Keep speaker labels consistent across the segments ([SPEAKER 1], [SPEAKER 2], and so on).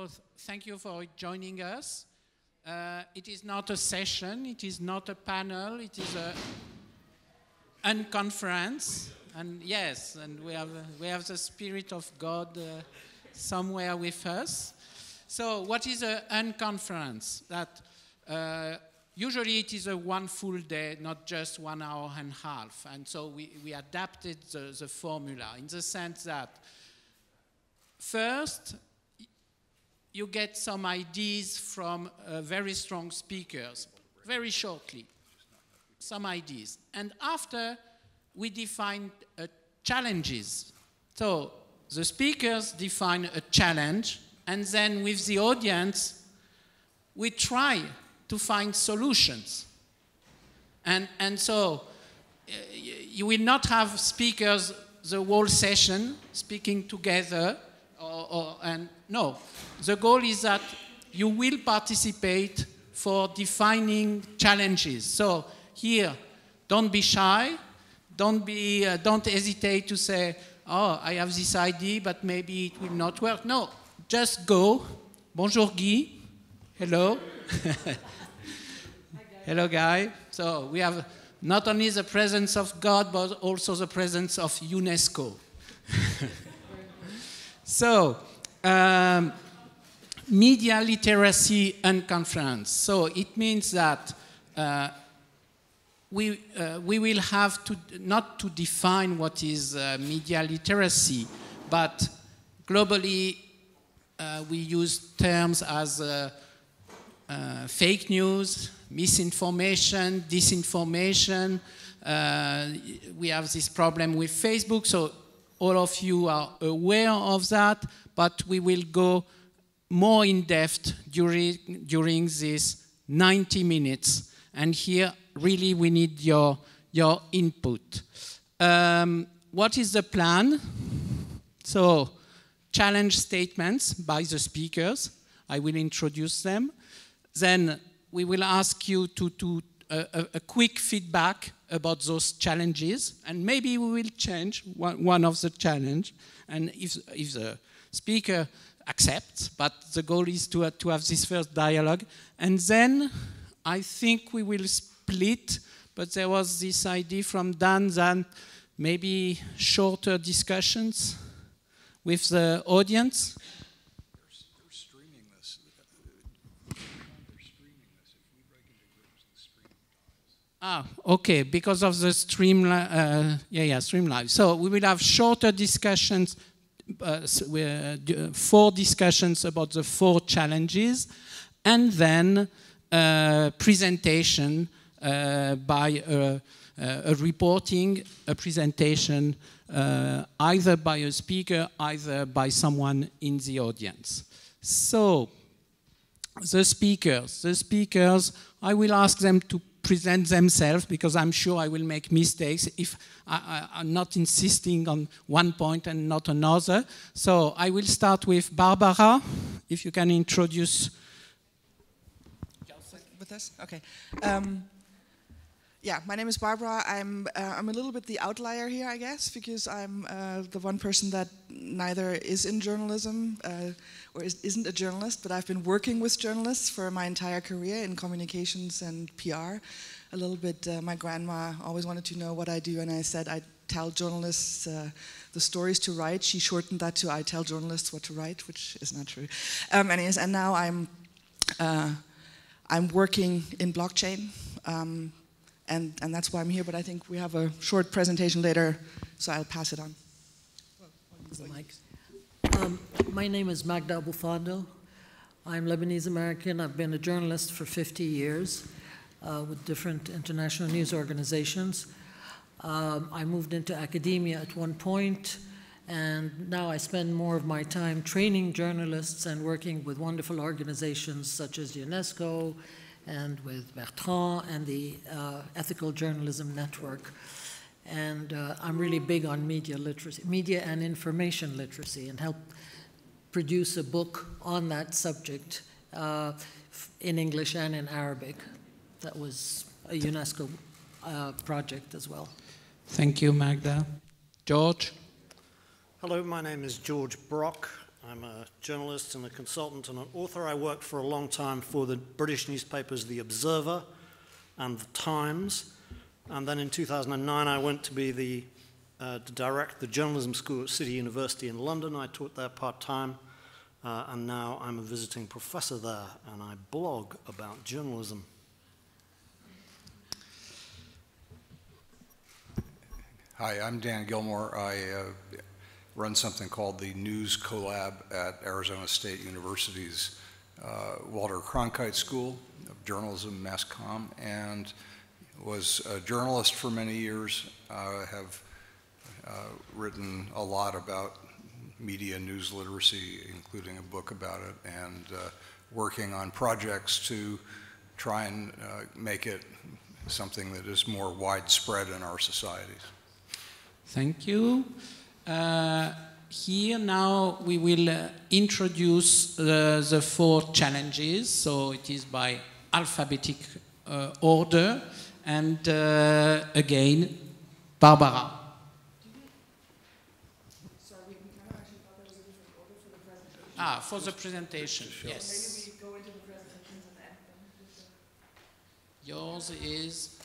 [SPEAKER 1] So thank you for joining us. It is not a session, it is not a panel, it is a Unconference. And yes, and we have the Spirit of God somewhere with us. So what is an Unconference? That usually it is a one full day, not just 1 hour and a half. And so we adapted the formula in the sense that first, you get some ideas from very strong speakers, very shortly, some ideas. And after, we define challenges. So the speakers define a challenge, and then with the audience, we try to find solutions. And so you will not have speakers the whole session speaking together, and no. The goal is that you will participate for defining challenges. So here, don't be shy. Don't hesitate to say, oh, I have this idea, but maybe it will not work. No, just go. Bonjour, Guy. Hello. Hello, Guy. So we have not only the presence of God, but also the presence of UNESCO. So, media literacy Unconference. So it means that we will have to not to define what is media literacy, but globally we use terms as fake news, misinformation, disinformation. We have this problem with Facebook, so all of you are aware of that, but we will go more in depth during this 90 minutes. And here, really, we need your input. What is the plan? So, challenge statements by the speakers. I will introduce them. Then we will ask you to do a quick feedback about those challenges, and maybe we will change one of the challenge, and if the speaker accepts, but the goal is to have this first dialogue, and then I think we will split, but there was this idea from Dan that maybe shorter discussions with the audience.
[SPEAKER 2] They're streaming this.
[SPEAKER 1] Okay, because of the stream live. So we will have shorter discussions, 4 discussions about the 4 challenges, and then presentation by a reporting, a presentation either by a speaker, either by someone in the audience. So the speakers, I will ask them to present themselves, because I'm sure I will make mistakes if I'm not insisting on one point and not another. So I will start with Barbara, if you can introduce.
[SPEAKER 3] With this? Okay. Yeah, my name is Barbara. I'm a little bit the outlier here, I guess, because I'm the one person that neither is in journalism or isn't a journalist, but I've been working with journalists for my entire career in communications and PR. A little bit, my grandma always wanted to know what I do, and I said I tell journalists the stories to write. She shortened that to I tell journalists what to write, which is not true. Anyways, and now I'm working in blockchain. And that's why I'm here, but I think we have a short presentation later, so I'll pass it on.
[SPEAKER 4] My name is Magda Abu-Fadil. I'm Lebanese American. I've been a journalist for 50 years with different international news organizations. I moved into academia at one point, and now I spend more of my time training journalists and working with wonderful organizations such as UNESCO, and with Bertrand and the Ethical Journalism Network. And I'm really big on media literacy, media and information literacy, and helped produce a book on that subject in English and in Arabic. That was a UNESCO project as well.
[SPEAKER 1] Thank you, Magda. George?
[SPEAKER 5] Hello, my name is Jorge Brock. I'm a journalist and a consultant and an author. I worked for a long time for the British newspapers The Observer and The Times. And then in 2009, I went to be to direct the journalism school at City University in London. I taught there part-time, and now I'm a visiting professor there, and I blog about journalism.
[SPEAKER 2] Hi, I'm Dan Gillmor. I run something called the News Collab at Arizona State University's Walter Cronkite School of Journalism, Mass Comm, and was a journalist for many years. Have written a lot about media news literacy, including a book about it, and working on projects to try and make it something that is more widespread in our societies.
[SPEAKER 1] Thank you. Here now we will introduce the 4 challenges. So it is by alphabetic order. And again, Barbara.
[SPEAKER 3] Sorry, we kind of actually thought there was a different order for the presentation.
[SPEAKER 1] For the presentation, yes.
[SPEAKER 3] Maybe we go into the presentations and end them.
[SPEAKER 1] Yours is,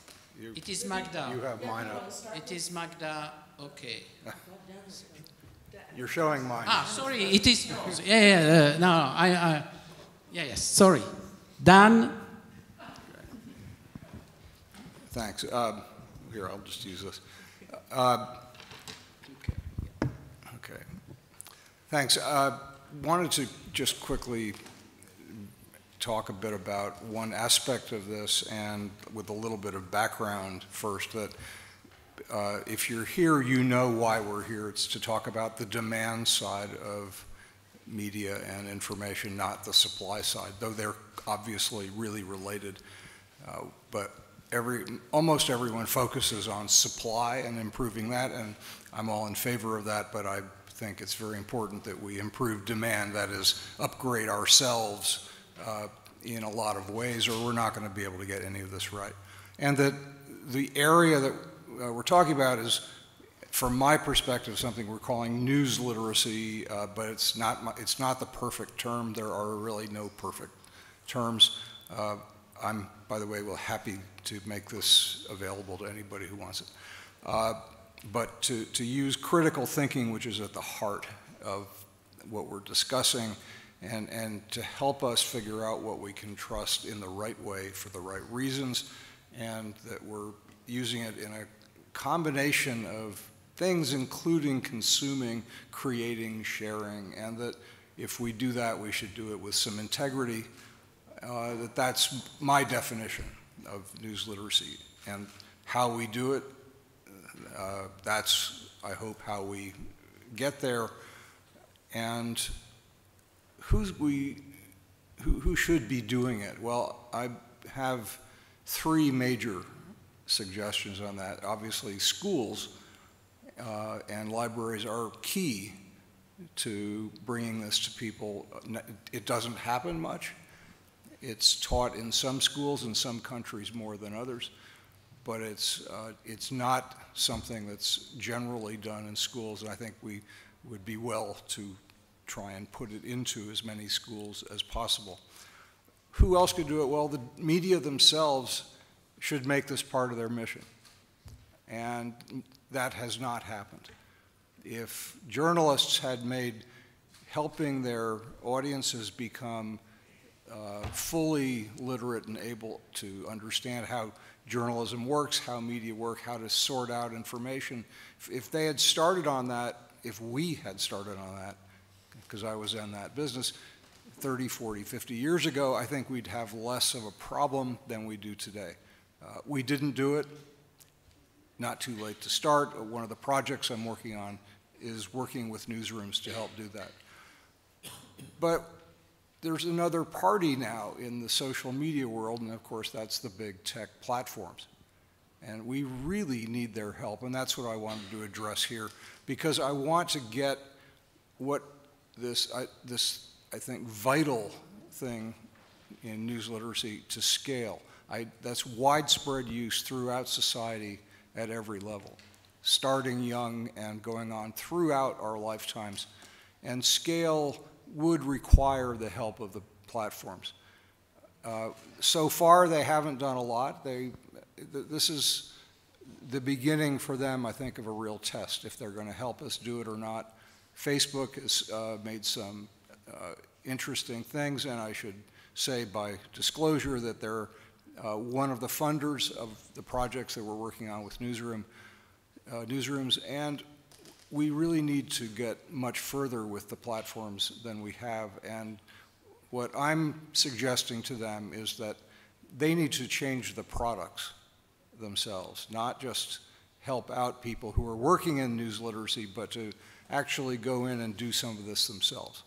[SPEAKER 1] it is Magda.
[SPEAKER 2] You have mine up.
[SPEAKER 1] It is Magda, okay.
[SPEAKER 2] You're showing mine.
[SPEAKER 1] Sorry, it is yours. Yes, sorry. Dan.
[SPEAKER 2] Thanks. Here, I'll just use this. Okay. Thanks. Wanted to just quickly talk a bit about one aspect of this, and with a little bit of background first, that if you're here, you know why we're here. It's to talk about the demand side of media and information, not the supply side, though they're obviously really related. But almost everyone focuses on supply and improving that, and I'm all in favor of that, but I think it's very important that we improve demand, that is, upgrade ourselves in a lot of ways, or we're not going to be able to get any of this right. And that the area that we're talking about is, from my perspective, something we're calling news literacy, but it's not the perfect term. There are really no perfect terms. I'm, by the way, happy to make this available to anybody who wants it. But to use critical thinking, which is at the heart of what we're discussing, and to help us figure out what we can trust in the right way for the right reasons, and that we're using it in a combination of things, including consuming, creating, sharing, and that if we do that, we should do it with some integrity. That's my definition of news literacy, and how we do it, that's, I hope, how we get there. And who should be doing it? Well, I have 3 major suggestions on that. Obviously, schools and libraries are key to bringing this to people. It doesn't happen much. It's taught in some schools in some countries more than others, but it's not something that's generally done in schools, and I think we would be well to try and put it into as many schools as possible. Who else could do it? Well, the media themselves should make this part of their mission, and that has not happened. If journalists had made helping their audiences become fully literate and able to understand how journalism works, how media work, how to sort out information, if they had started on that, if we had started on that, because I was in that business 30, 40, 50 years ago, I think we'd have less of a problem than we do today. We didn't do it. Not too late to start. One of the projects I'm working on is working with newsrooms to help do that. But there's another party now in the social media world, and of course that's the big tech platforms. And we really need their help, and that's what I wanted to address here, because I want to get what this, I think, vital thing in news literacy to scale. That's widespread use throughout society at every level, starting young and going on throughout our lifetimes, and scale would require the help of the platforms. So far, they haven't done a lot. This is the beginning for them, I think, of a real test, if they're going to help us do it or not. Facebook has made some interesting things, and I should say by disclosure that they're one of the funders of the projects that we're working on with newsrooms, and we really need to get much further with the platforms than we have. And what I'm suggesting to them is that they need to change the products themselves, not just help out people who are working in news literacy, but to actually go in and do some of this themselves.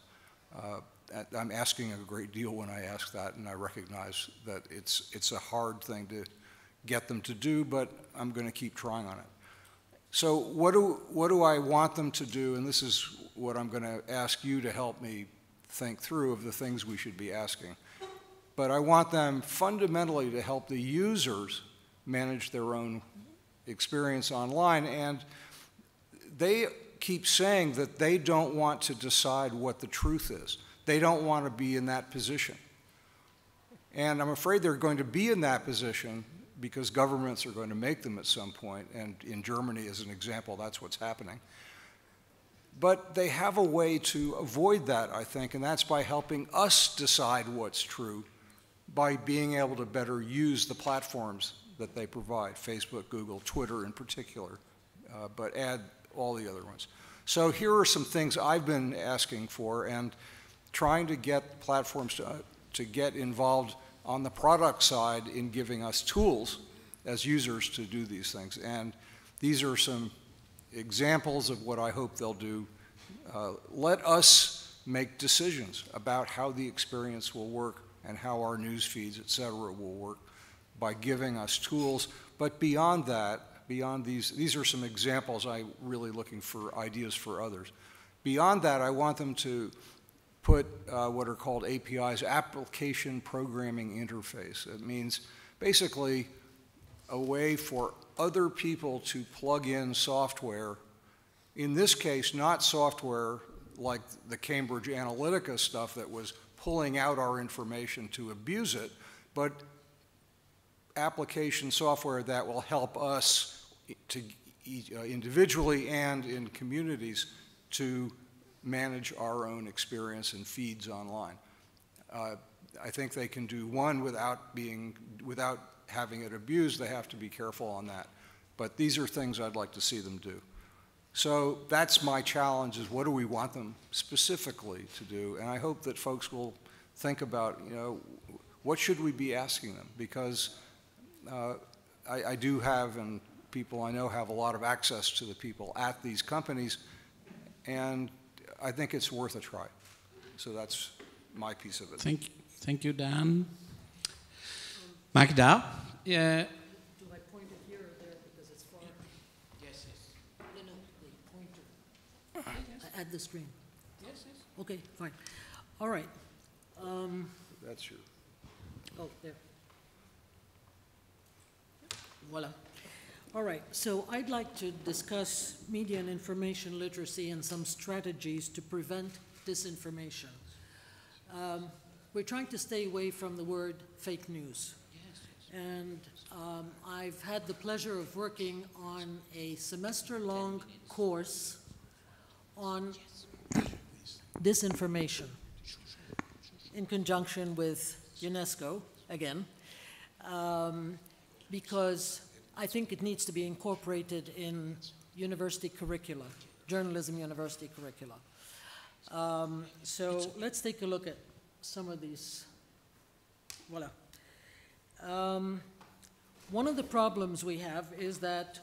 [SPEAKER 2] I'm asking a great deal when I ask that, and I recognize that it's a hard thing to get them to do, but I'm going to keep trying on it. So what do I want them to do, and this is what I'm going to ask you to help me think through of the things we should be asking. But I want them fundamentally to help the users manage their own experience online, and they keep saying that they don't want to decide what the truth is. They don't want to be in that position. And I'm afraid they're going to be in that position because governments are going to make them at some point, and in Germany, as an example, that's what's happening. But they have a way to avoid that, I think, and that's by helping us decide what's true, by being able to better use the platforms that they provide, Facebook, Google, Twitter in particular, but add all the other ones. So here are some things I've been asking for and trying to get platforms to get involved on the product side in giving us tools as users to do these things. And these are some examples of what I hope they'll do. Let us make decisions about how the experience will work and how our news feeds, et cetera, will work by giving us tools. But beyond that, beyond these are some examples. I'm really looking for ideas for others. Beyond that, I want them to put what are called APIs, Application Programming Interface. It means basically a way for other people to plug in software. In this case, not software like the Cambridge Analytica stuff that was pulling out our information to abuse it, but application software that will help us to individually and in communities to manage our own experience and feeds online. I think they can do one without having it abused. They have to be careful on that. But these are things I'd like to see them do. So that's my challenge, is what do we want them specifically to do? And I hope that folks will think about, what should we be asking them? Because I do have, and people I know have a lot of access to the people at these companies, and I think it's worth a try. So that's my piece of it.
[SPEAKER 1] Thank you, Dan. Magda? Yeah.
[SPEAKER 4] Do I point it here or there because it's far?
[SPEAKER 1] Yes, yes.
[SPEAKER 4] No, the pointer. Add the screen.
[SPEAKER 1] Yes, yes.
[SPEAKER 4] Okay, fine. All right.
[SPEAKER 2] That's your...
[SPEAKER 4] Oh, there. Voila. All right, so I'd like to discuss media and information literacy and some strategies to prevent disinformation. We're trying to stay away from the word fake news. And I've had the pleasure of working on a semester-long course on disinformation in conjunction with UNESCO, again, because I think it needs to be incorporated in university curricula, journalism university curricula. So let's take a look at some of these. Voila. One of the problems we have is that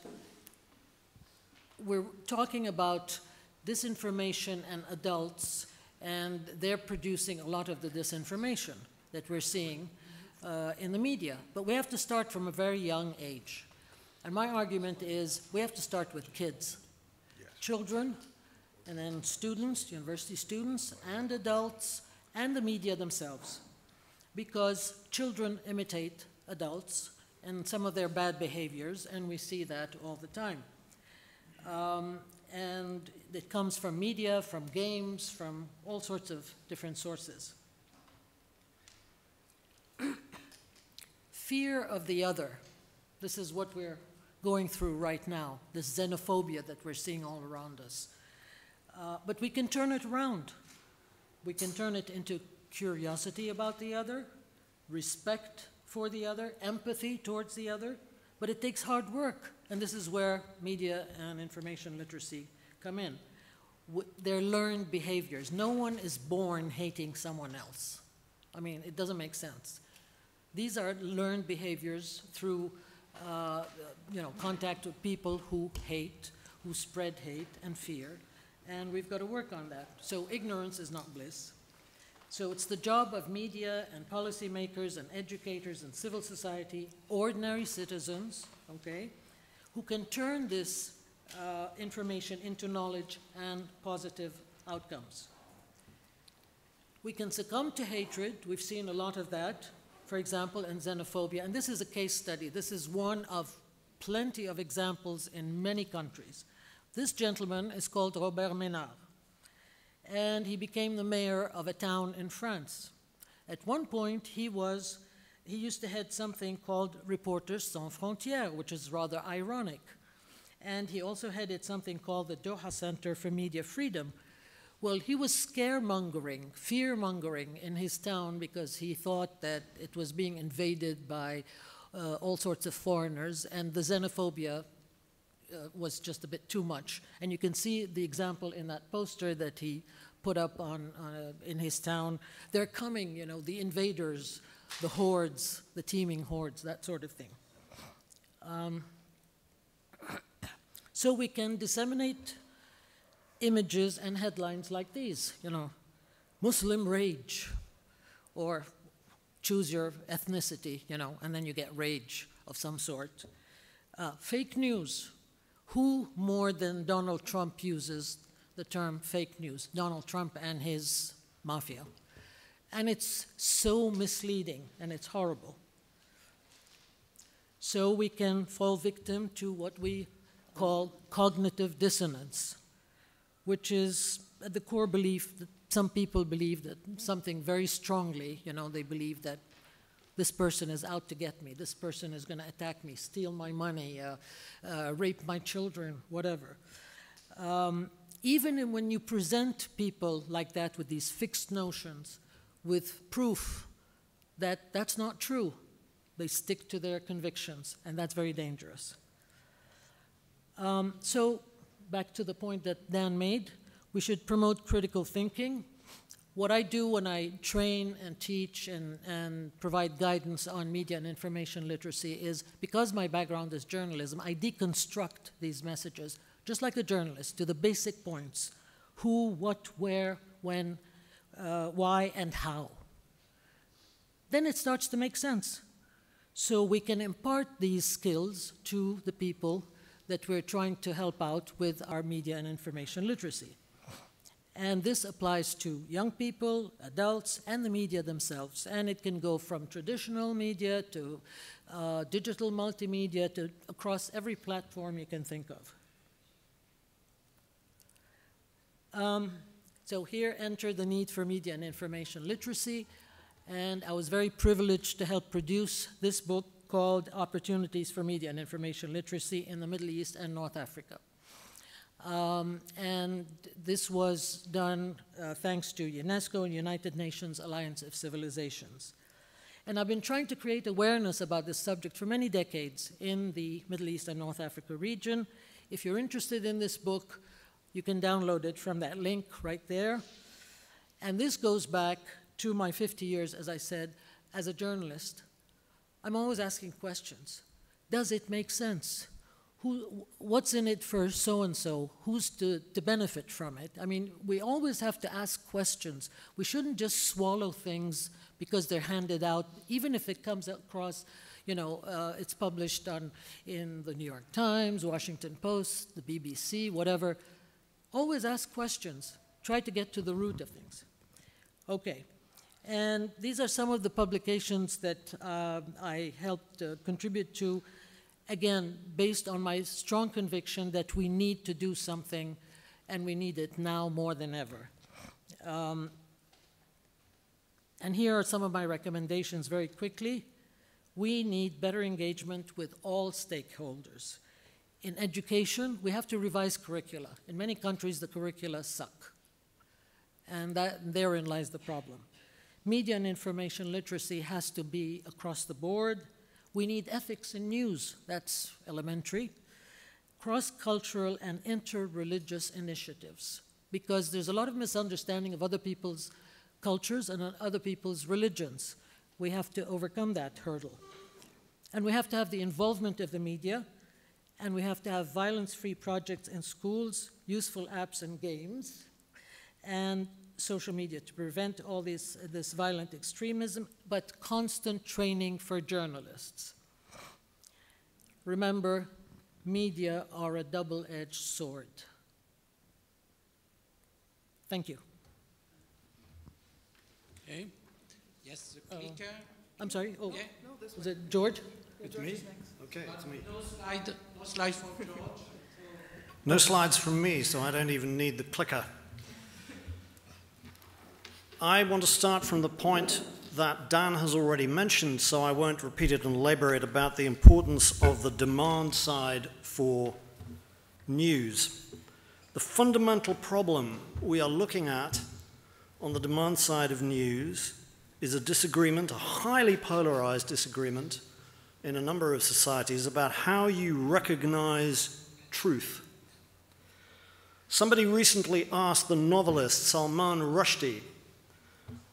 [SPEAKER 4] we're talking about disinformation and adults, and they're producing a lot of the disinformation that we're seeing in the media. But we have to start from a very young age. And my argument is we have to start with kids, children, and then students, university students, and adults, and the media themselves. Because children imitate adults and some of their bad behaviors, and we see that all the time. and it comes from media, from games, from all sorts of different sources. Fear of the other. This is what we're going through right now, this xenophobia that we're seeing all around us. But we can turn it around. We can turn it into curiosity about the other, respect for the other, empathy towards the other, but it takes hard work, and this is where media and information literacy come in. They're learned behaviors. No one is born hating someone else. I mean, it doesn't make sense. These are learned behaviors through contact with people who hate, who spread hate and fear, and we've got to work on that. So ignorance is not bliss. So it's the job of media and policymakers and educators and civil society, ordinary citizens, okay, who can turn this information into knowledge and positive outcomes. We can succumb to hatred. We've seen a lot of that, for example, in xenophobia. And this is a case study. This is one of plenty of examples in many countries. This gentleman is called Robert Ménard, and he became the mayor of a town in France. At one point, he used to head something called Reporters Sans Frontières, which is rather ironic. And he also headed something called the Doha Center for Media Freedom. Well, he was scaremongering, fear-mongering in his town because he thought that it was being invaded by all sorts of foreigners, and the xenophobia was just a bit too much. And you can see the example in that poster that he put up in his town. They're coming, you know, the invaders, the hordes, the teeming hordes, that sort of thing. So we can disseminate images and headlines like these, you know, Muslim rage, or choose your ethnicity, you know, and then you get rage of some sort. Fake news. Who more than Donald Trump uses the term fake news? Donald Trump and his mafia. And it's so misleading, and it's horrible. So we can fall victim to what we call cognitive dissonance, which is at the core belief that some people believe that something very strongly, you know, they believe that this person is out to get me, this person is going to attack me, steal my money, rape my children, whatever. Even when you present people like that with these fixed notions, with proof that that's not true, they stick to their convictions, and that's very dangerous. So back to the point that Dan made, we should promote critical thinking. What I do when I train and teach and provide guidance on media and information literacy is, because my background is journalism, I deconstruct these messages, just like a journalist, to the basic points: who, what, where, when, why, and how. Then it starts to make sense. So we can impart these skills to the people that we're trying to help out with our media and information literacy. And this applies to young people, adults, and the media themselves. And it can go from traditional media to digital multimedia to across every platform you can think of. So here enter the need for media and information literacy. And I was very privileged to help produce this book called Opportunities for Media and Information Literacy in the Middle East and North Africa. And this was done thanks to UNESCO and United Nations Alliance of Civilizations. And I've been trying to create awareness about this subject for many decades in the Middle East and North Africa region. If you're interested in this book, you can download it from that link right there. And this goes back to my 50 years, as I said, as a journalist. I'm always asking questions. Does it make sense? What's in it for so-and-so? Who's to benefit from it? I mean, we always have to ask questions. We shouldn't just swallow things because they're handed out, even if it comes across, you know, it's published in the New York Times, Washington Post, the BBC, whatever. Always ask questions. Try to get to the root of things. Okay. And these are some of the publications that I helped contribute to, again, based on my strong conviction that we need to do something and we need it now more than ever. And here are some of my recommendations very quickly. We need better engagement with all stakeholders. In education, we have to revise curricula. In many countries, the curricula suck. And therein lies the problem. Media and information literacy has to be across the board. We need ethics in news. That's elementary. Cross-cultural and inter-religious initiatives, because there's a lot of misunderstanding of other people's cultures and other people's religions. We have to overcome that hurdle. And we have to have the involvement of the media, and we have to have violence-free projects in schools, useful apps and games, and social media to prevent all this violent extremism, but constant training for journalists. Remember, media are a double-edged sword. Thank you.
[SPEAKER 1] Okay. Yes, the clicker.
[SPEAKER 4] I'm sorry. Oh,
[SPEAKER 1] Yeah.
[SPEAKER 3] No, this
[SPEAKER 4] was it George?
[SPEAKER 5] It's me? Okay, it's me.
[SPEAKER 1] No slide for George.
[SPEAKER 5] No slides from me, so I don't even need the clicker. I want to start from the point that Dan has already mentioned, so I won't repeat it and labor it, about the importance of the demand side for news. The fundamental problem we are looking at on the demand side of news is a disagreement, a highly polarized disagreement in a number of societies about how you recognize truth. Somebody recently asked the novelist Salman Rushdie,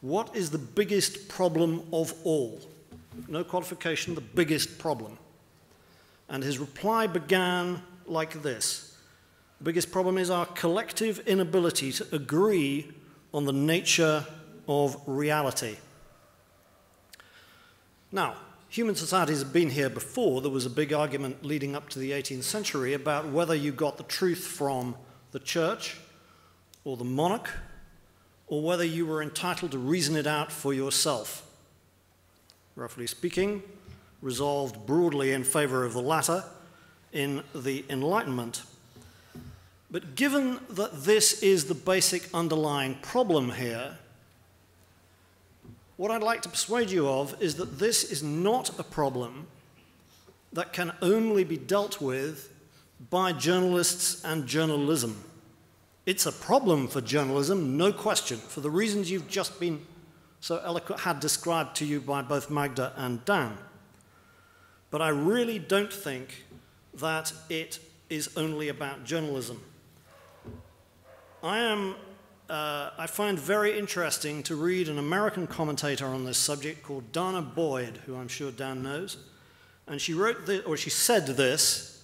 [SPEAKER 5] what is the biggest problem of all? No qualification, the biggest problem. And his reply began like this. The biggest problem is our collective inability to agree on the nature of reality. Now, human societies have been here before. There was a big argument leading up to the 18th century about whether you got the truth from the church or the monarch, or whether you were entitled to reason it out for yourself. Roughly speaking, resolved broadly in favor of the latter in the Enlightenment. But given that this is the basic underlying problem here, what I'd like to persuade you of is that this is not a problem that can only be dealt with by journalists and journalism. It's a problem for journalism, no question, for the reasons you've just been so eloquent, had described to you by both Magda and Dan. But I really don't think that it is only about journalism. I find very interesting to read an American commentator on this subject called Dana Boyd, who I'm sure Dan knows, and she wrote this, or she said this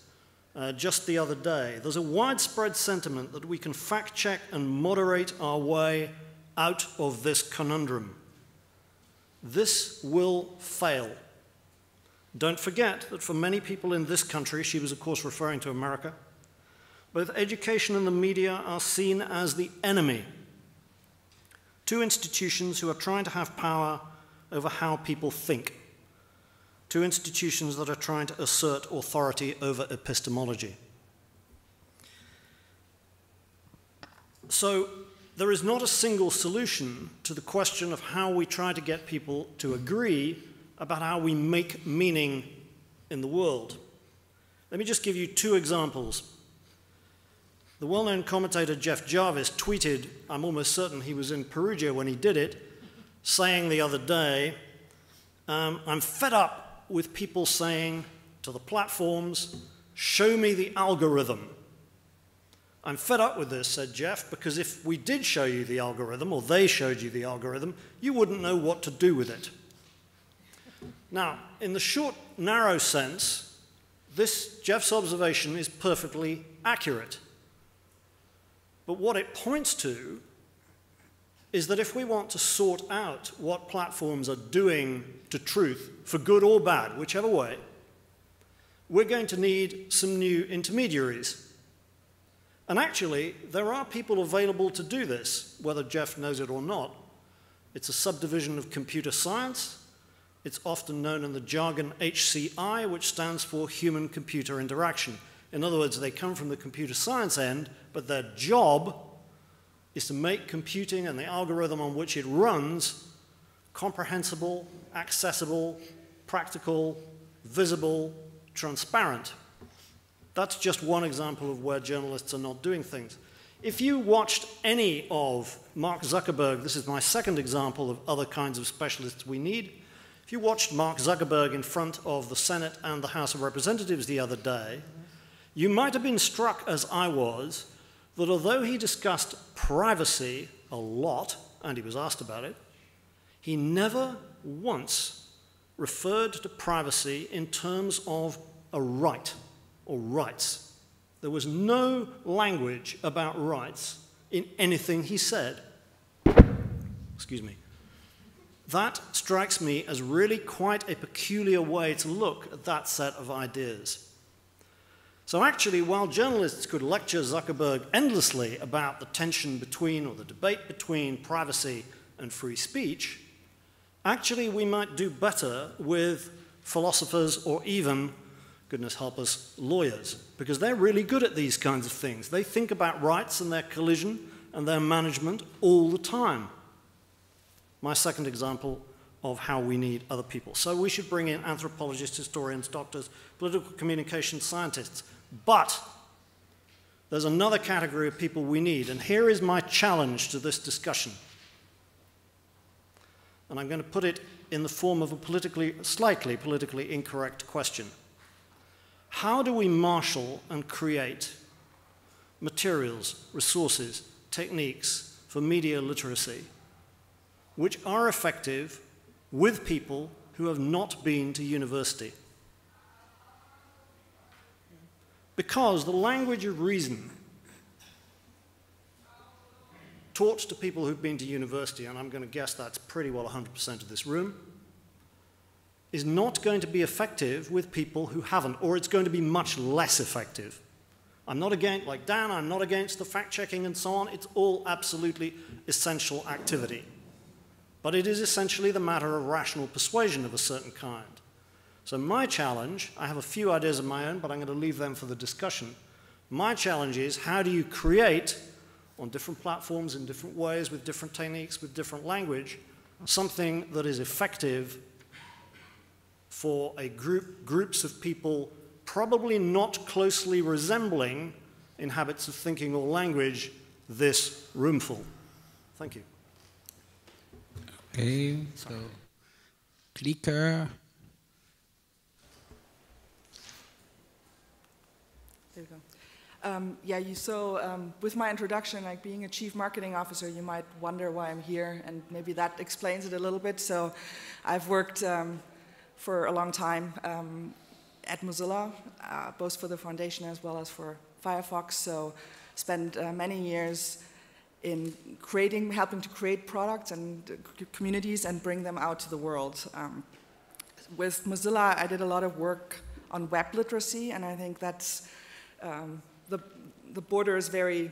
[SPEAKER 5] just the other day. There's a widespread sentiment that we can fact-check and moderate our way out of this conundrum. This will fail. Don't forget that for many people in this country, she was of course referring to America, both education and the media are seen as the enemy. Two institutions who are trying to have power over how people think. Two institutions that are trying to assert authority over epistemology. So there is not a single solution to the question of how we try to get people to agree about how we make meaning in the world. Let me just give you two examples. The well-known commentator Jeff Jarvis tweeted, I'm almost certain he was in Perugia when he did it, saying the other day, I'm fed up with people saying to the platforms, show me the algorithm. I'm fed up with this, said Jeff, because if we did show you the algorithm, or they showed you the algorithm, you wouldn't know what to do with it. Now, in the short, narrow sense, Jeff's observation is perfectly accurate. But what it points to is that if we want to sort out what platforms are doing to truth, for good or bad, whichever way, we're going to need some new intermediaries. And actually, there are people available to do this, whether Jeff knows it or not. It's a subdivision of computer science. It's often known in the jargon HCI, which stands for human-computer interaction. In other words, they come from the computer science end, but their job is to make computing and the algorithm on which it runs comprehensible, accessible, practical, visible, transparent. That's just one example of where journalists are not doing things. If you watched any of Mark Zuckerberg, this is my second example of other kinds of specialists we need. If you watched Mark Zuckerberg in front of the Senate and the House of Representatives the other day, you might have been struck, as I was, that although he discussed privacy a lot, and he was asked about it, he never once referred to privacy in terms of a right or rights. There was no language about rights in anything he said. Excuse me. That strikes me as really quite a peculiar way to look at that set of ideas. So actually, while journalists could lecture Zuckerberg endlessly about the tension between, or the debate between, privacy and free speech, actually we might do better with philosophers or even, goodness help us, lawyers, because they're really good at these kinds of things. They think about rights and their collision and their management all the time. My second example of how we need other people. So we should bring in anthropologists, historians, doctors, political communication scientists. But there's another category of people we need, and here is my challenge to this discussion. And I'm going to put it in the form of a slightly politically incorrect question. How do we marshal and create materials, resources, techniques for media literacy which are effective with people who have not been to university? Because the language of reason taught to people who've been to university, and I'm going to guess that's pretty well 100% of this room, is not going to be effective with people who haven't, or it's going to be much less effective. I'm not against, like Dan, I'm not against the fact-checking and so on. It's all absolutely essential activity. But it is essentially the matter of rational persuasion of a certain kind. So my challenge, I have a few ideas of my own, but I'm going to leave them for the discussion. My challenge is, how do you create, on different platforms, in different ways, with different techniques, with different language, something that is effective for a groups of people probably not closely resembling, in habits of thinking or language, this roomful. Thank you.
[SPEAKER 1] Okay, so clicker.
[SPEAKER 3] There you go. Yeah, you saw with my introduction, like being a chief marketing officer, you might wonder why I'm here, and maybe that explains it a little bit. So I've worked for a long time at Mozilla, both for the foundation as well as for Firefox. So spent many years in helping to create products and communities and bring them out to the world. With Mozilla, I did a lot of work on web literacy, and I think that's the border is very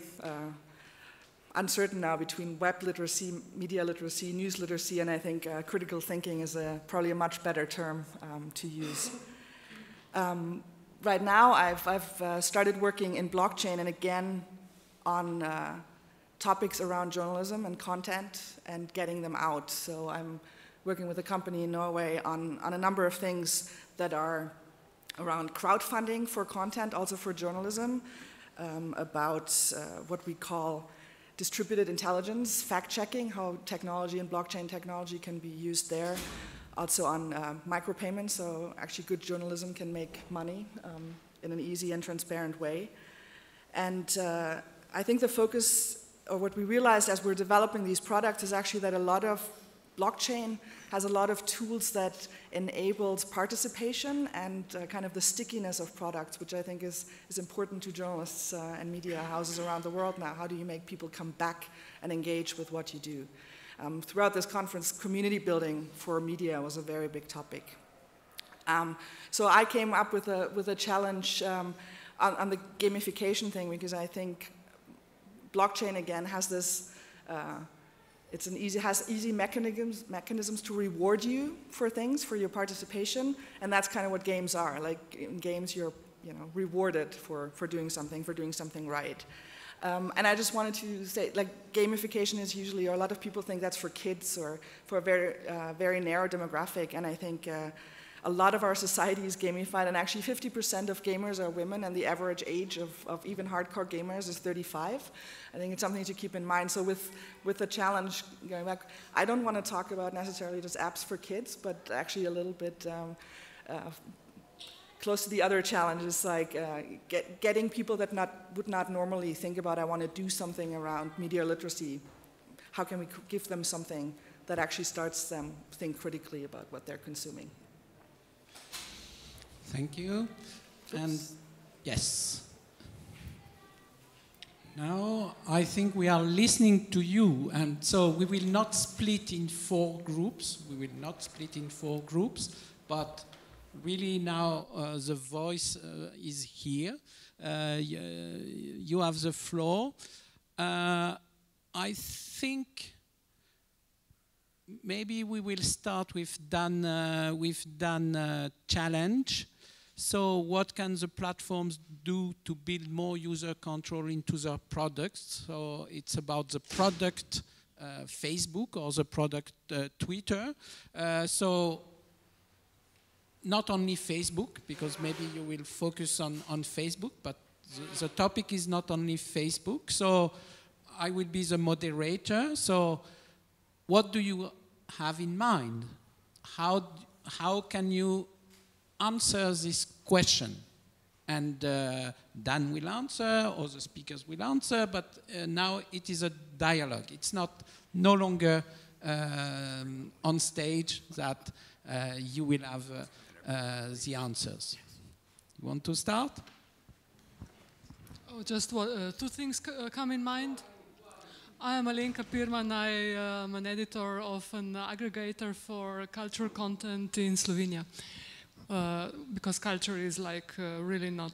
[SPEAKER 3] uncertain now between web literacy, media literacy, news literacy, and I think critical thinking is probably a much better term to use. Right now, I've started working in blockchain and again on topics around journalism and content and getting them out. So I'm working with a company in Norway on a number of things that are around crowdfunding for content, also for journalism, about what we call distributed intelligence, fact-checking, how technology and blockchain technology can be used there. Also on micropayments, so actually good journalism can make money in an easy and transparent way. And I think the focus, or what we realized as we're developing these products, is actually that a lot of blockchain has a lot of tools that enables participation and kind of the stickiness of products, which I think is important to journalists and media houses around the world now. How do you make people come back and engage with what you do? Throughout this conference, community building for media was a very big topic. So I came up with a challenge on the gamification thing, because I think blockchain again has this. Has easy mechanisms to reward you for things, for your participation, and that's kind of what games are. Like in games, you're rewarded for doing something right. And I just wanted to say, like, gamification is usually, or a lot of people think that's for kids or for a very narrow demographic, and I think a lot of our society is gamified, and actually 50% of gamers are women, and the average age of even hardcore gamers is 35. I think it's something to keep in mind. So with the challenge, going back, I don't want to talk about necessarily just apps for kids, but actually a little bit close to the other challenges, like getting people that would not normally think about, I want to do something around media literacy. How can we give them something that actually starts them to think critically about what they're consuming?
[SPEAKER 1] Thank you.
[SPEAKER 3] Oops.
[SPEAKER 1] And yes. Now I think we are listening to you, and so we will not split in 4 groups. But really now the voice is here. You have the floor. I think maybe we will start with Dan challenge. So what can the platforms do to build more user control into their products? So it's about the product Facebook or the product Twitter. So not only Facebook, because maybe you will focus on Facebook, but the topic is not only Facebook. So I will be the moderator. So what do you have in mind? How can you answer this question? And Dan will answer, or the speakers will answer, but now it is a dialogue. It's no longer on stage that you will have the answers. You want to start?
[SPEAKER 6] Oh, just 2 things come in mind. I am Alenka Pirman. I am an editor of an aggregator for cultural content in Slovenia. Because culture is like really not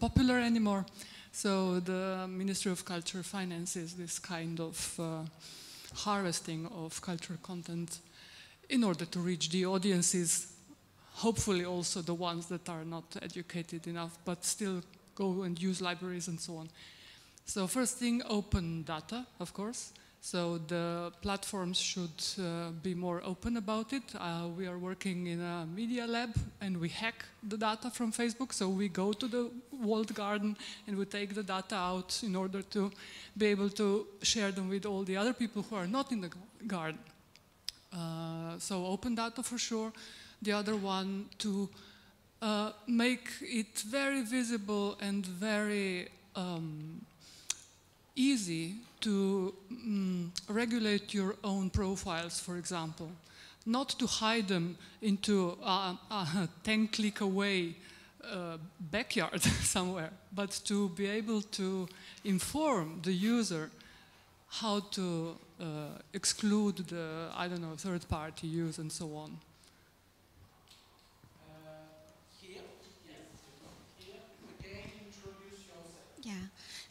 [SPEAKER 6] popular anymore. So the Ministry of Culture finances this kind of harvesting of cultural content in order to reach the audiences, hopefully also the ones that are not educated enough, but still go and use libraries and so on. So first thing, open data, of course. So the platforms should be more open about it. We are working in a media lab, and we hack the data from Facebook. So we go to the walled garden and we take the data out in order to be able to share them with all the other people who are not in the garden. So open data for sure. The other one, to make it very visible and very easy to regulate your own profiles, for example. Not to hide them into a 10-click away backyard somewhere, but to be able to inform the user how to exclude the, I don't know, third-party use and so on.
[SPEAKER 7] Yeah.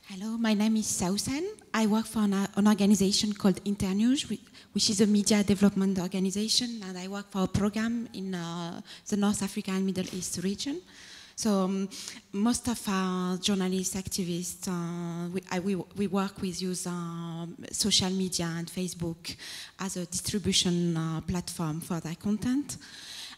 [SPEAKER 7] Hello, my name is Sausan. I work for an organization called Internews, which is a media development organization, and I work for a program in the North Africa and Middle East region. So most of our journalists, activists, we work with use social media and Facebook as a distribution platform for their content.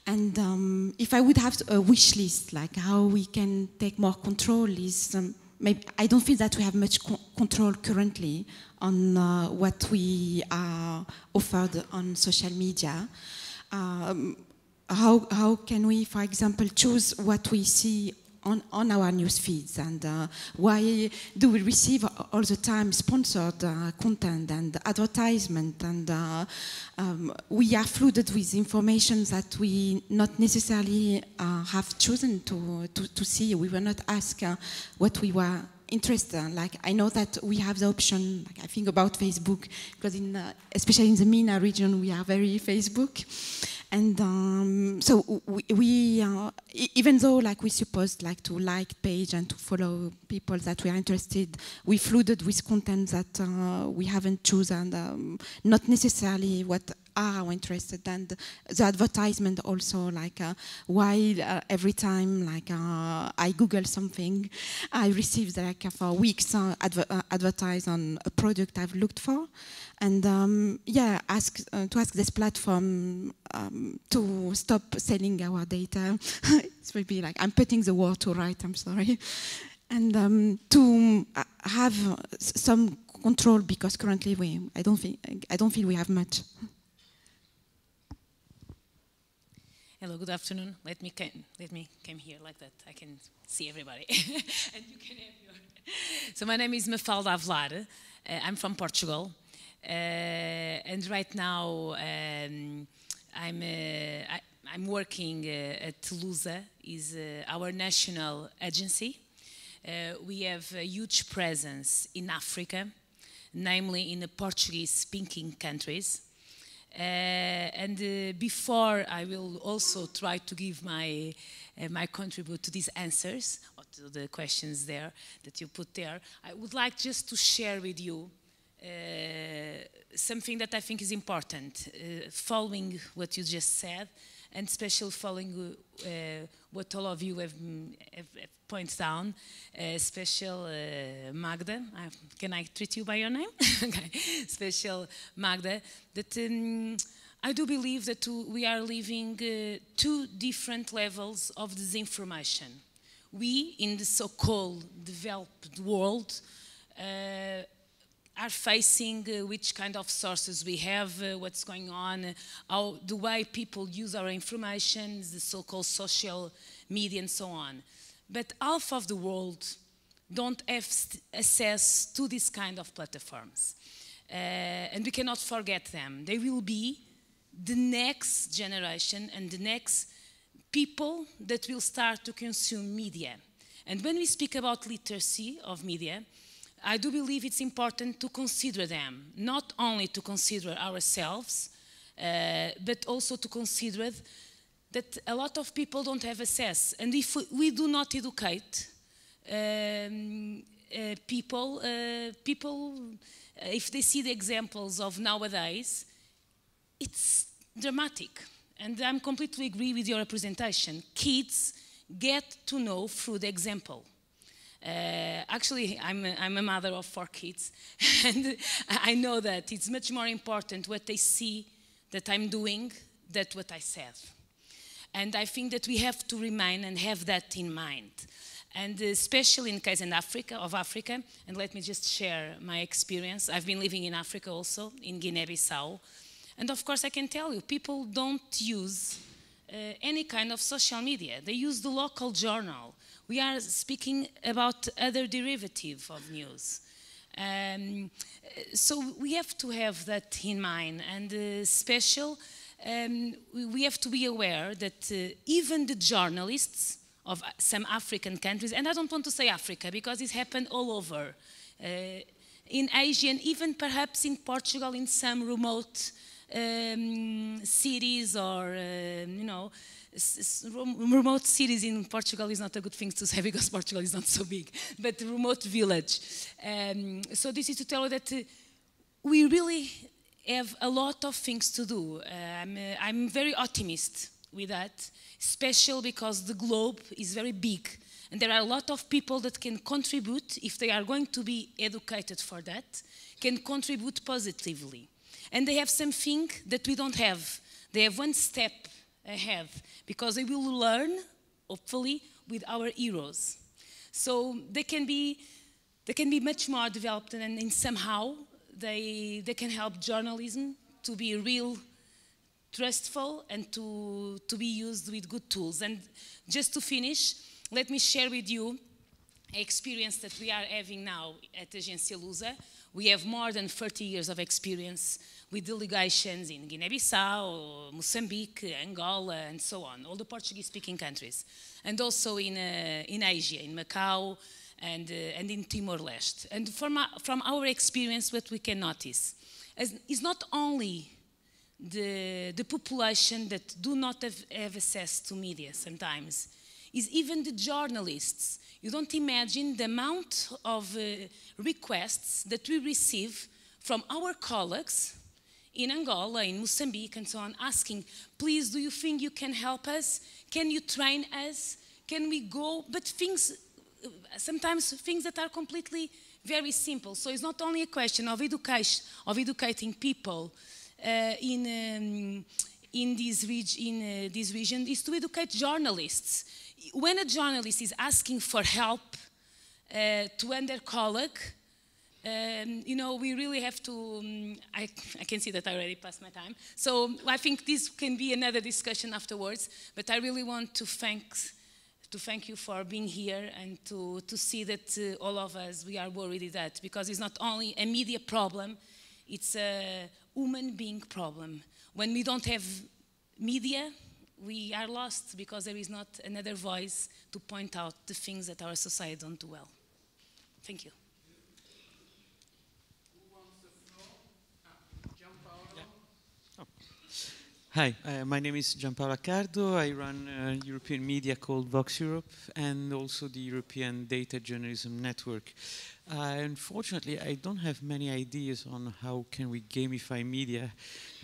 [SPEAKER 7] And if I would have a wish list, like how we can take more control, is maybe I don't feel that we have much control currently on what we are offered on social media. How can we, for example, choose what we see on our news feeds, and why do we receive all the time sponsored content and advertisement, and we are flooded with information that we not necessarily have chosen to see. We were not asked what we were interested in. Like, I know that we have the option, like I think about Facebook, because especially in the MENA region, we are very Facebook. And so we even though like we supposed like to like page and to follow people that we are interested, we flooded with content that we haven't chosen, not necessarily what are interested, and the advertisement also, like while every time like I Google something, I receive like for weeks advertise on a product I've looked for, and yeah, to ask this platform to stop selling our data. It will be like I'm putting the word to right. I'm sorry. And to have some control, because currently I don't feel we have much.
[SPEAKER 8] Hello, good afternoon. Let me come here like that. I can see everybody, and you can have your. So my name is Magda Abu-Fadil. I'm from Portugal, and right now I'm working at Lusa, is our national agency. We have a huge presence in Africa, namely in the Portuguese-speaking countries. Before I will also try to give my contribute to these answers, or to the questions there that you put there, I would like just to share with you something that I think is important, following what you just said, and especially following what all of you have pointed down, special Magda. Can I treat you by your name? Okay. Special Magda, that I do believe that we are living two different levels of disinformation. We, in the so-called developed world, are facing which kind of sources we have, what's going on, how the way people use our information, the so-called social media and so on. But half of the world don't have access to this kind of platforms. And we cannot forget them. They will be the next generation and the next people that will start to consume media. And when we speak about literacy of media, I do believe it's important to consider them, not only to consider ourselves, but also to consider that a lot of people don't have access. And if we do not educate people, if they see the examples of nowadays, it's dramatic. And I'm completely agree with your representation. Kids get to know through the example. Actually, I'm a mother of 4 kids, and I know that it's much more important what they see that I'm doing than what I said. And I think that we have to remain and have that in mind. And especially in case of Africa, and let me just share my experience. I've been living in Africa also, in Guinea-Bissau. And of course, I can tell you, people don't use any kind of social media. They use the local journal. We are speaking about other derivative of news. So we have to have that in mind. And we have to be aware that even the journalists of some African countries, and I don't want to say Africa because it happened all over, in Asia and even perhaps in Portugal, in some remote cities or, remote cities in Portugal is not a good thing to say because Portugal is not so big, but remote village. So this is to tell you that we really have a lot of things to do. I'm very optimistic with that, especially because the globe is very big and there are a lot of people that can contribute, if they are going to be educated for that, can contribute positively. And they have something that we don't have. They have one step ahead because they will learn, hopefully, with our heroes. So they can be much more developed, and somehow they can help journalism to be real, trustful, and to be used with good tools. And just to finish, let me share with you an experience that we are having now at Agência Lusa. We have more than 30 years of experience with delegations in Guinea-Bissau, Mozambique, Angola, and so on, all the Portuguese-speaking countries, and also in Asia, in Macau, and in Timor-Leste. And from our experience, what we can notice is not only the population that do not have access to media sometimes, is even the journalists. You don't imagine the amount of requests that we receive from our colleagues in Angola, in Mozambique, and so on, asking, please, do you think you can help us? Can you train us? Can we go? But things, sometimes things that are completely very simple. So it's not only a question of education, of educating people in this region, is to educate journalists. When a journalist is asking for help to another colleague, you know, we really have to, I can see that I already passed my time. So I think this can be another discussion afterwards, but I really want to thank you for being here and to see that all of us, we are worried that, because it's not only a media problem, it's a human being problem. When we don't have media, we are lost because there is not another voice to point out the things that our society don't do well. Thank you.
[SPEAKER 9] Hi, my name is Gianpaolo Accardo. I run a European media called Vox Europe and also the European Data Journalism Network. Unfortunately, I don't have many ideas on how can we gamify media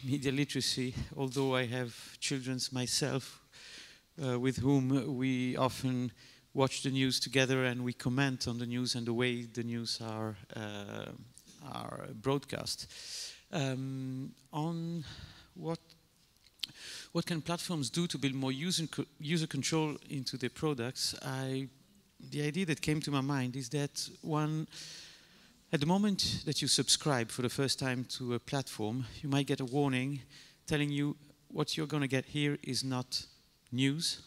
[SPEAKER 9] literacy, although I have children myself with whom we often watch the news together and we comment on the news and the way the news are broadcast. On what can platforms do to build more user control into their products? The idea that came to my mind is that at the moment that you subscribe for the first time to a platform, you might get a warning telling you what you're going to get here is not news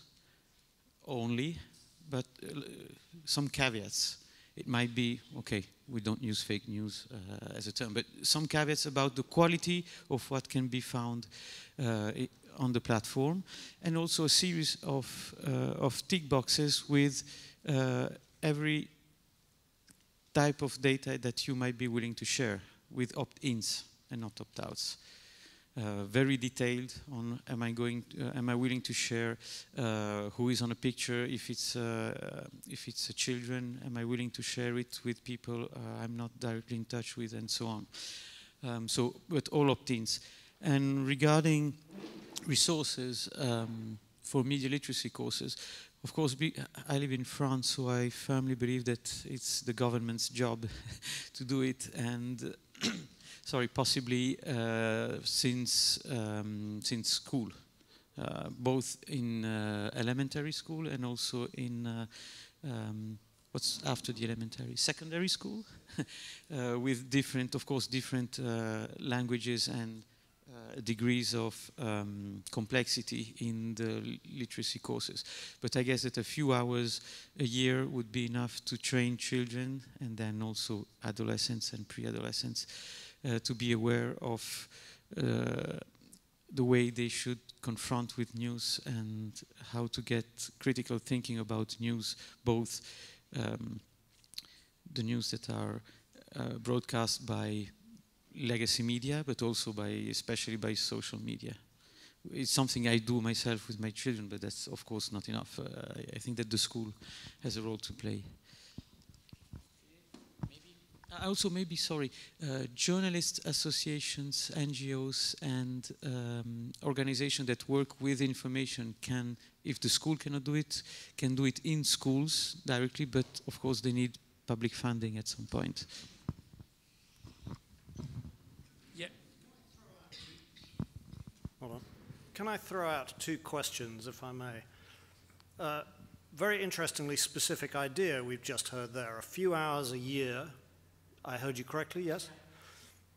[SPEAKER 9] only, but some caveats. It might be, okay, we don't use fake news as a term, but some caveats about the quality of what can be found on the platform, and also a series of tick boxes with every type of data that you might be willing to share, with opt-ins and not opt-outs. Very detailed on am I willing to share who is on a picture, if it's a children, am I willing to share it with people I'm not directly in touch with, and so on. But all opt-ins. And regarding resources for media literacy courses, of course, I live in France, so I firmly believe that it's the government's job to do it, and sorry, possibly since school, both in elementary school and also in what's after the elementary, secondary school, with different, of course, different languages and degrees of complexity in the literacy courses. But I guess that a few hours a year would be enough to train children and then also adolescents and pre-adolescents to be aware of the way they should confront with news and how to get critical thinking about news, both the news that are broadcast by legacy media, but also especially by social media. It's something I do myself with my children, but that's of course not enough. I think that the school has a role to play. Also, maybe, sorry, journalist associations, NGOs, and organizations that work with information can, if the school cannot do it, can do it in schools directly, but of course they need public funding at some point.
[SPEAKER 5] Yeah. Hold on. Can I throw out two questions, if I may? Very interestingly specific idea we've just heard there. A few hours a year, I heard you correctly, yes?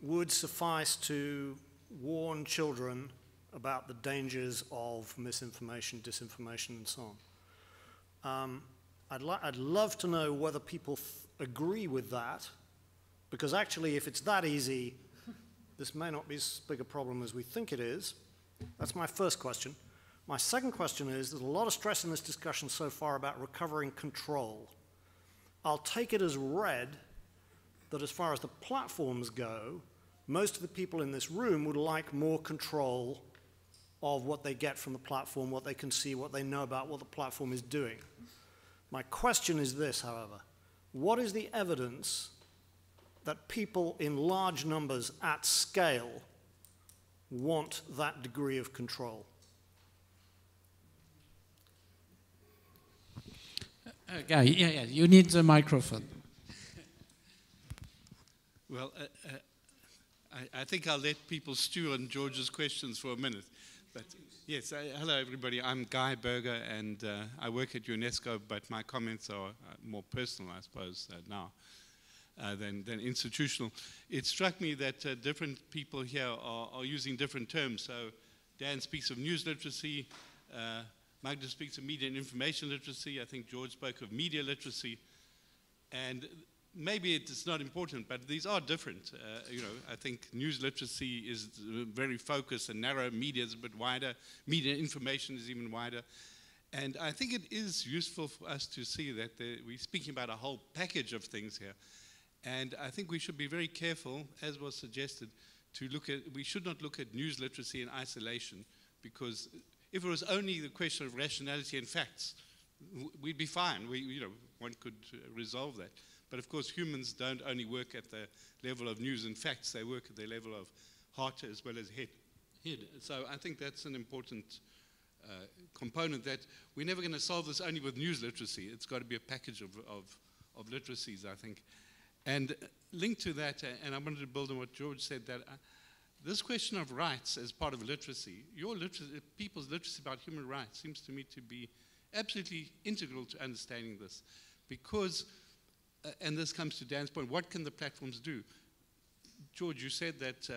[SPEAKER 5] Would suffice to warn children about the dangers of misinformation, disinformation, and so on. I'd love to know whether people agree with that, because actually if it's that easy, this may not be as big a problem as we think it is. That's my first question. My second question is, there's a lot of stress in this discussion so far about recovering control. I'll take it as read that as far as the platforms go, most of the people in this room would like more control of what they get from the platform, what they can see, what they know about what the platform is doing. My question is this, however. What is the evidence that people in large numbers at scale want that degree of control?
[SPEAKER 1] Yeah, you need the microphone.
[SPEAKER 10] Well, I think I'll let people stew on George's questions for a minute. But yes, hello everybody. I'm Guy Berger, and I work at UNESCO, but my comments are more personal, I suppose, now than institutional. It struck me that different people here are using different terms. So Dan speaks of news literacy, Magda speaks of media and information literacy. I think George spoke of media literacy. And maybe it's not important, but these are different. You know, I think news literacy is very focused and narrow. Media is a bit wider. Media information is even wider. And I think it is useful for us to see that we're speaking about a whole package of things here. And I think we should be very careful, as was suggested, to look at, we should not look at news literacy in isolation, because if it was only the question of rationality and facts, we'd be fine. You know, one could resolve that. But of course, humans don't only work at the level of news and facts, they work at the level of heart as well as head. So I think that's an important component, that we're never going to solve this only with news literacy. It's got to be a package of literacies, I think. And linked to that, and I wanted to build on what George said, that this question of rights as part of literacy, people's literacy about human rights seems to me to be absolutely integral to understanding this. Because, and this comes to Dan's point, what can the platforms do? George, you said that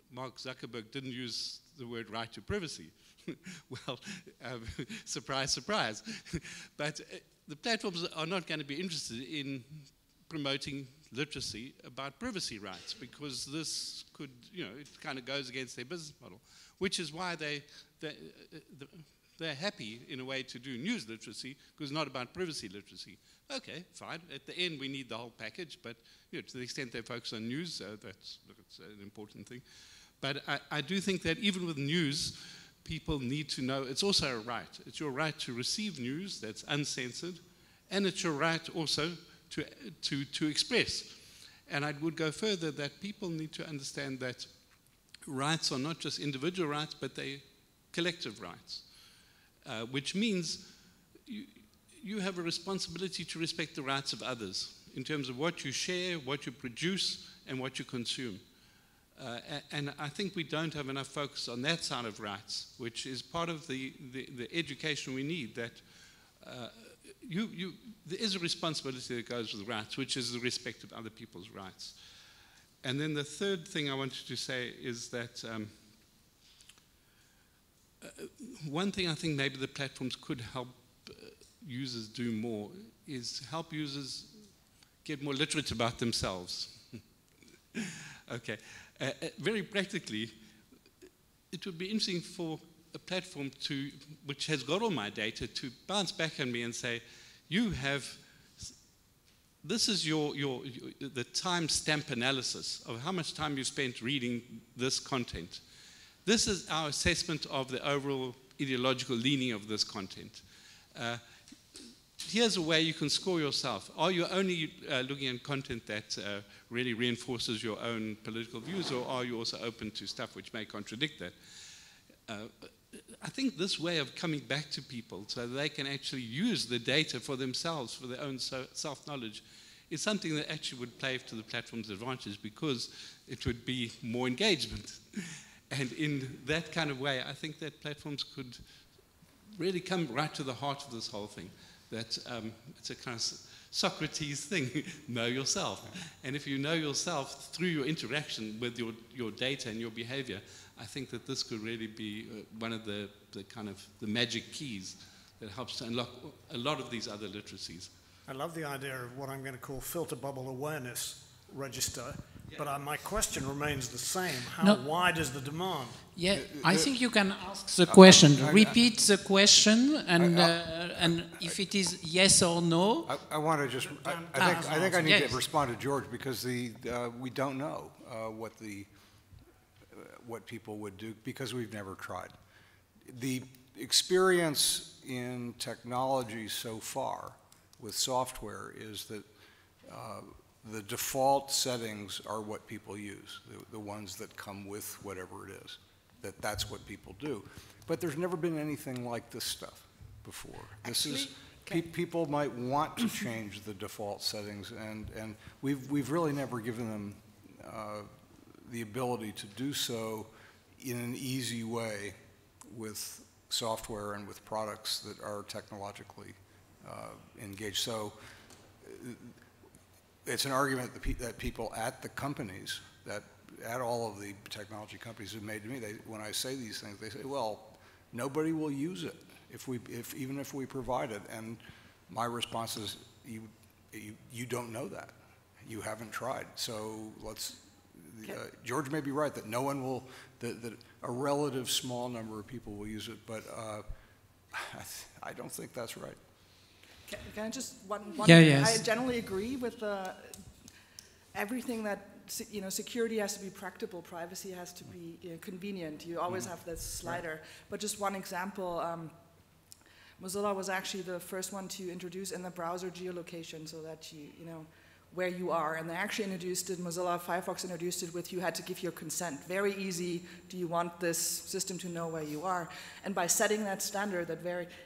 [SPEAKER 10] Mark Zuckerberg didn't use the word right to privacy. Well, surprise, surprise. But the platforms are not going to be interested in promoting literacy about privacy rights, because this could, you know, it kind of goes against their business model, which is why they're happy in a way to do news literacy, because it's not about privacy literacy. Okay, fine. At the end, we need the whole package, but you know, to the extent they focus on news, that's an important thing. But I do think that even with news, people need to know it's also a right. It's your right to receive news that's uncensored, and it's your right also to express. And I would go further, that people need to understand that rights are not just individual rights, but they're collective rights, which means you have a responsibility to respect the rights of others in terms of what you share, what you produce, and what you consume. And I think we don't have enough focus on that side of rights, which is part of the education we need, that there is a responsibility that goes with rights, which is the respect of other people's rights. And then the third thing I wanted to say is that one thing I think maybe the platforms could help users do more is help users get more literate about themselves. Okay. Very practically, it would be interesting for a platform which has got all my data, to bounce back on me and say, this is the time stamp analysis of how much time you spent reading this content. This is our assessment of the overall ideological leaning of this content. Here's a way you can score yourself. Are you only looking at content that really reinforces your own political views, or are you also open to stuff which may contradict that? I think this way of coming back to people so they can actually use the data for themselves, for their own self-knowledge, is something that actually would play to the platform's advantage, because it would be more engagement. And in that kind of way, I think that platforms could really come right to the heart of this whole thing. That it's a kind of Socrates thing, know yourself. And if you know yourself through your interaction with your data and your behavior, I think that this could really be one of the kind of the magic keys that helps to unlock a lot of these other literacies.
[SPEAKER 5] I love the idea of what I'm going to call filter bubble awareness register, but my question remains the same. How wide is the demand?
[SPEAKER 1] Yeah, I think you can ask the question. Repeat the question, and if it is yes or no.
[SPEAKER 2] I want to just. I think I need to respond to George, because we don't know what people would do, because we've never tried. The experience in technology so far with software is that the default settings are what people use, the ones that come with whatever it is, that's what people do. But there's never been anything like this stuff before.
[SPEAKER 3] Actually,
[SPEAKER 2] people might want to change the default settings, and we've really never given them the ability to do so in an easy way with software and with products that are technologically engaged. So it's an argument that people at the companies, at all of the technology companies have made to me. When I say these things, they say, well, nobody will use it even if we provide it. And my response is, you don't know that. You haven't tried. So let's, George may be right that no one will, that a relative small number of people will use it, but I don't think that's right.
[SPEAKER 3] Can I just one
[SPEAKER 1] yeah, yes.
[SPEAKER 3] I generally agree with everything that security has to be practical, privacy has to be convenient. You always have this slider. Right. But just one example, Mozilla was actually the first one to introduce in the browser geolocation, so that you know where you are. And they actually introduced it, Mozilla Firefox introduced it with you had to give your consent. Very easy, do you want this system to know where you are? And by setting that standard,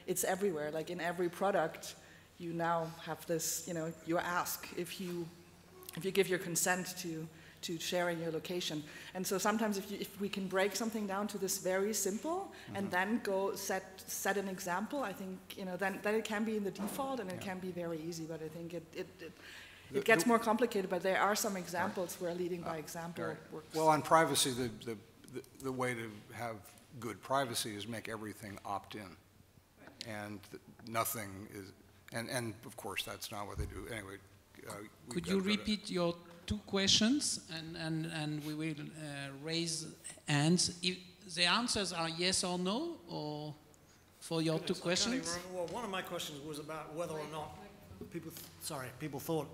[SPEAKER 3] it's everywhere, like in every product, you now have this, you ask if you give your consent to sharing your location. And so sometimes if we can break something down to this very simple and then go set an example, I think, then it can be in the default and it can be very easy, but I think it gets more complicated, but there are some examples where leading by example works.
[SPEAKER 2] Well, on privacy, the way to have good privacy is make everything opt-in. And nothing is, and of course that's not what they do. Anyway.
[SPEAKER 1] Could you repeat your two questions and we will raise hands. If the answers are yes or no, or for your two questions?
[SPEAKER 5] I can't even remember. Well, one of my questions was about whether or not people thought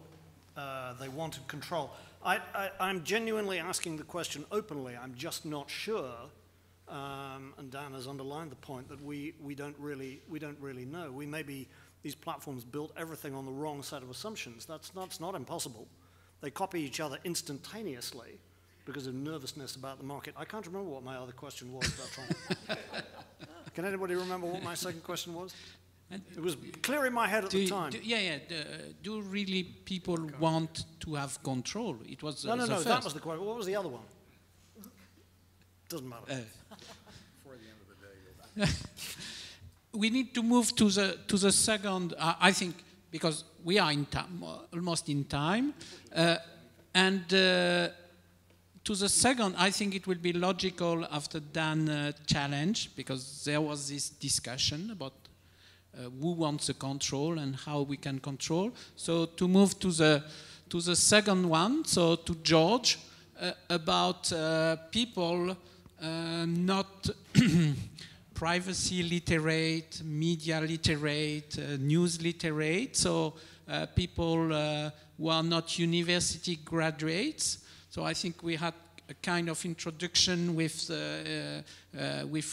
[SPEAKER 5] they wanted control. I'm genuinely asking the question openly. I'm just not sure. And Dan has underlined the point that we don't really know. These platforms built everything on the wrong set of assumptions. That's not impossible. They copy each other instantaneously because of nervousness about the market. I can't remember what my other question was, Bertrand. Can anybody remember what my second question was? It was clear in my head at the time.
[SPEAKER 1] Do really people want to have control? It was
[SPEAKER 5] no, that was the question. What was the other one? Doesn't matter.
[SPEAKER 2] Before the end of the day, you'll
[SPEAKER 1] we need to move to the second. I think because we are in time, almost in time, and to the second, I think it will be logical after Dan challenge, because there was this discussion about who wants the control and how we can control. So to move to the second one, so to George, about people not privacy literate, media literate, news literate, so people who are not university graduates. So I think we had a kind of introduction with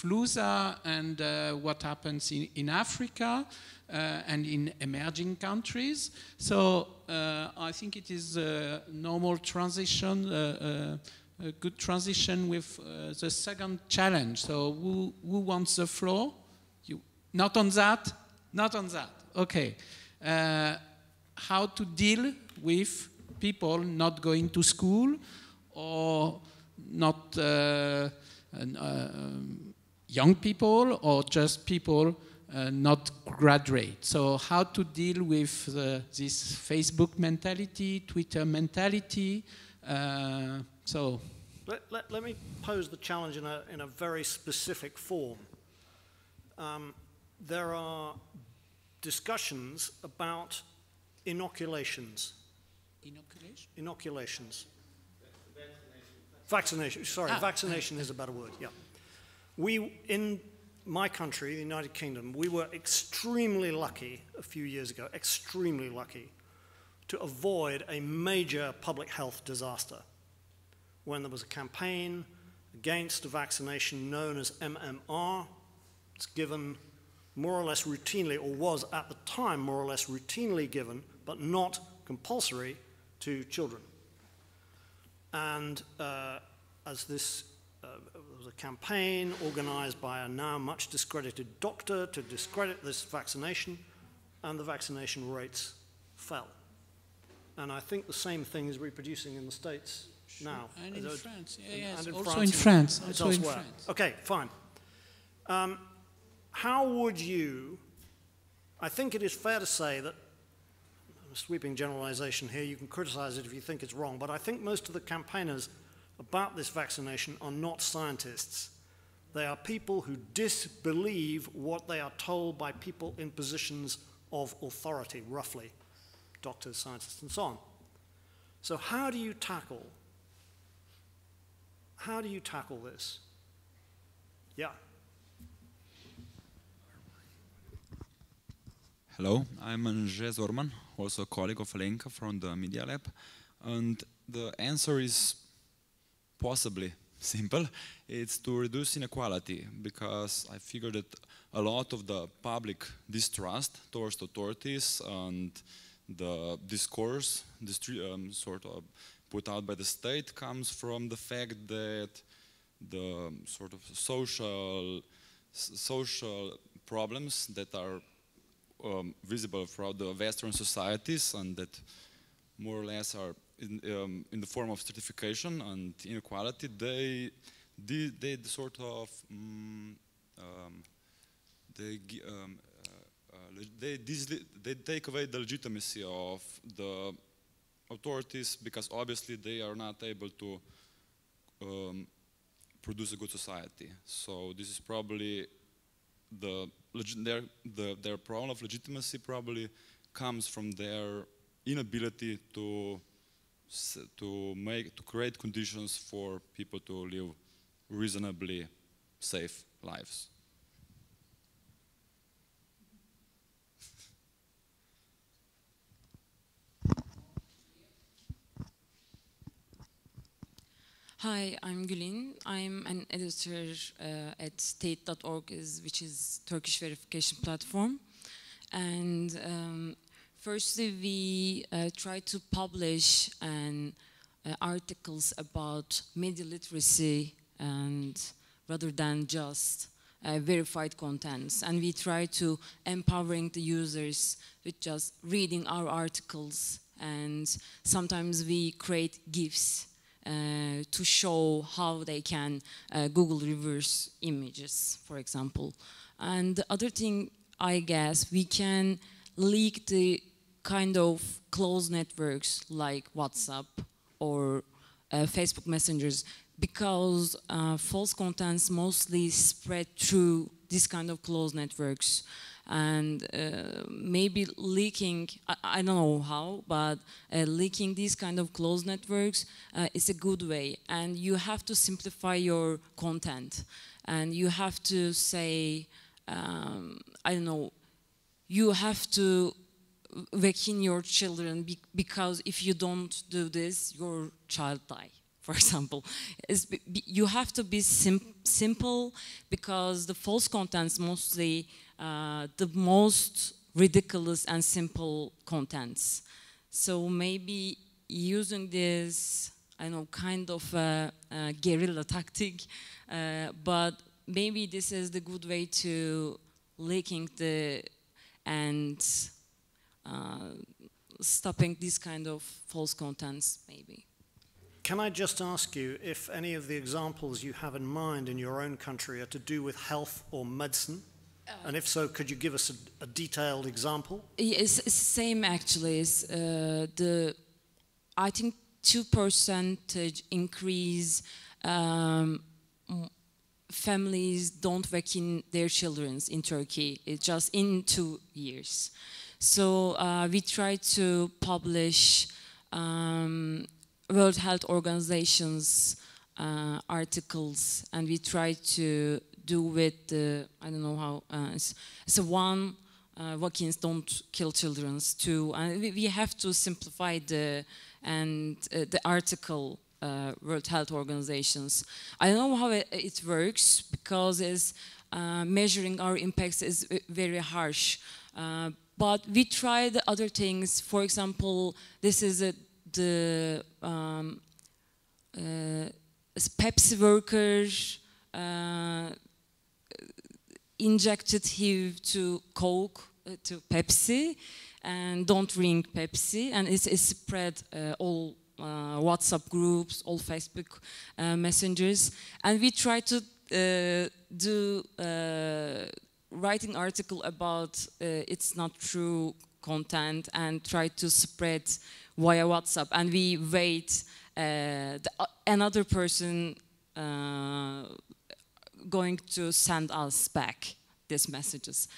[SPEAKER 1] LUSA and what happens in Africa and in emerging countries. So I think it is a normal transition, a good transition with the second challenge. So who wants the floor? You? Not on that? Not on that. Okay. How to deal with people not going to school or not young people or just people not graduate. So how to deal with this Facebook mentality, Twitter mentality. So
[SPEAKER 5] let me pose the challenge in a very specific form. There are discussions about inoculations. Inoculations. Vaccination. Sorry, vaccination is a better word. Yeah. We in my country, the United Kingdom, we were extremely lucky a few years ago. Extremely lucky to avoid a major public health disaster when there was a campaign against a vaccination known as MMR. It's given more or less routinely, or was at the time more or less routinely given, but not compulsory, to children. And as this was a campaign organized by a now much discredited doctor to discredit this vaccination, and the vaccination rates fell. And I think the same thing is reproducing in the States now.
[SPEAKER 1] And in France, yes,
[SPEAKER 5] and
[SPEAKER 1] also in France.
[SPEAKER 5] It's
[SPEAKER 1] Also in
[SPEAKER 5] elsewhere.
[SPEAKER 1] France.
[SPEAKER 5] Okay, fine. How would you, I think it is fair to say that, a sweeping generalization here, you can criticize it if you think it's wrong, but I think most of the campaigners about this vaccination are not scientists. They are people who disbelieve what they are told by people in positions of authority, roughly, doctors, scientists, and so on. So how do you tackle this? Yeah.
[SPEAKER 11] Hello, I'm Anje Zorman, also a colleague of Alenka from the Media Lab, and the answer is possibly simple. It's to reduce inequality, because I figure that a lot of the public distrust towards authorities and the discourse sort of put out by the state comes from the fact that the sort of social problems that are visible throughout the Western societies and that more or less are in the form of stratification and inequality, they sort of they take away the legitimacy of the authorities, because obviously they are not able to produce a good society. So this is probably their problem of legitimacy probably comes from their inability to create conditions for people to live reasonably safe lives.
[SPEAKER 12] Hi, I'm Gülin. I'm an editor at state.org, which is Turkish verification platform. And firstly, we try to publish articles about media literacy, and rather than just verified contents. And we try to empowering the users with just reading our articles. And sometimes we create GIFs to show how they can Google reverse images, for example. And the other thing, I guess, we can leak the kind of closed networks like WhatsApp or Facebook messengers, because false contents mostly spread through this kind of closed networks. And maybe leaking, I don't know how, but leaking these kind of closed networks is a good way. And you have to simplify your content. And you have to say, I don't know, you have to vaccine your children, because if you don't do this, your child dies, for example. You have to be simple, because the false contents mostly the most ridiculous and simple contents. So maybe using this, I know, kind of guerrilla tactic, but maybe this is the good way to leaking and stopping this kind of false contents, maybe.
[SPEAKER 5] Can I just ask you if any of the examples you have in mind in your own country are to do with health or medicine? And if so, could you give us a detailed example?
[SPEAKER 12] It's same actually. I think 2% increase families don't vaccine their children in Turkey. It's just in 2 years. So we try to publish World Health Organization's articles, and we try to do with I don't know how. It's a one. Vaccines don't kill children too, and we have to simplify the article. World Health Organizations. I don't know how it works, because it's, measuring our impacts is very harsh. But we tried other things. For example, this is the Pepsi workers injected HIV to Coke, to Pepsi, and don't drink Pepsi, and it's spread all WhatsApp groups, all Facebook messengers, and we try to do writing article about it's not true content and try to spread via WhatsApp, and we wait another person going to send us back these messages,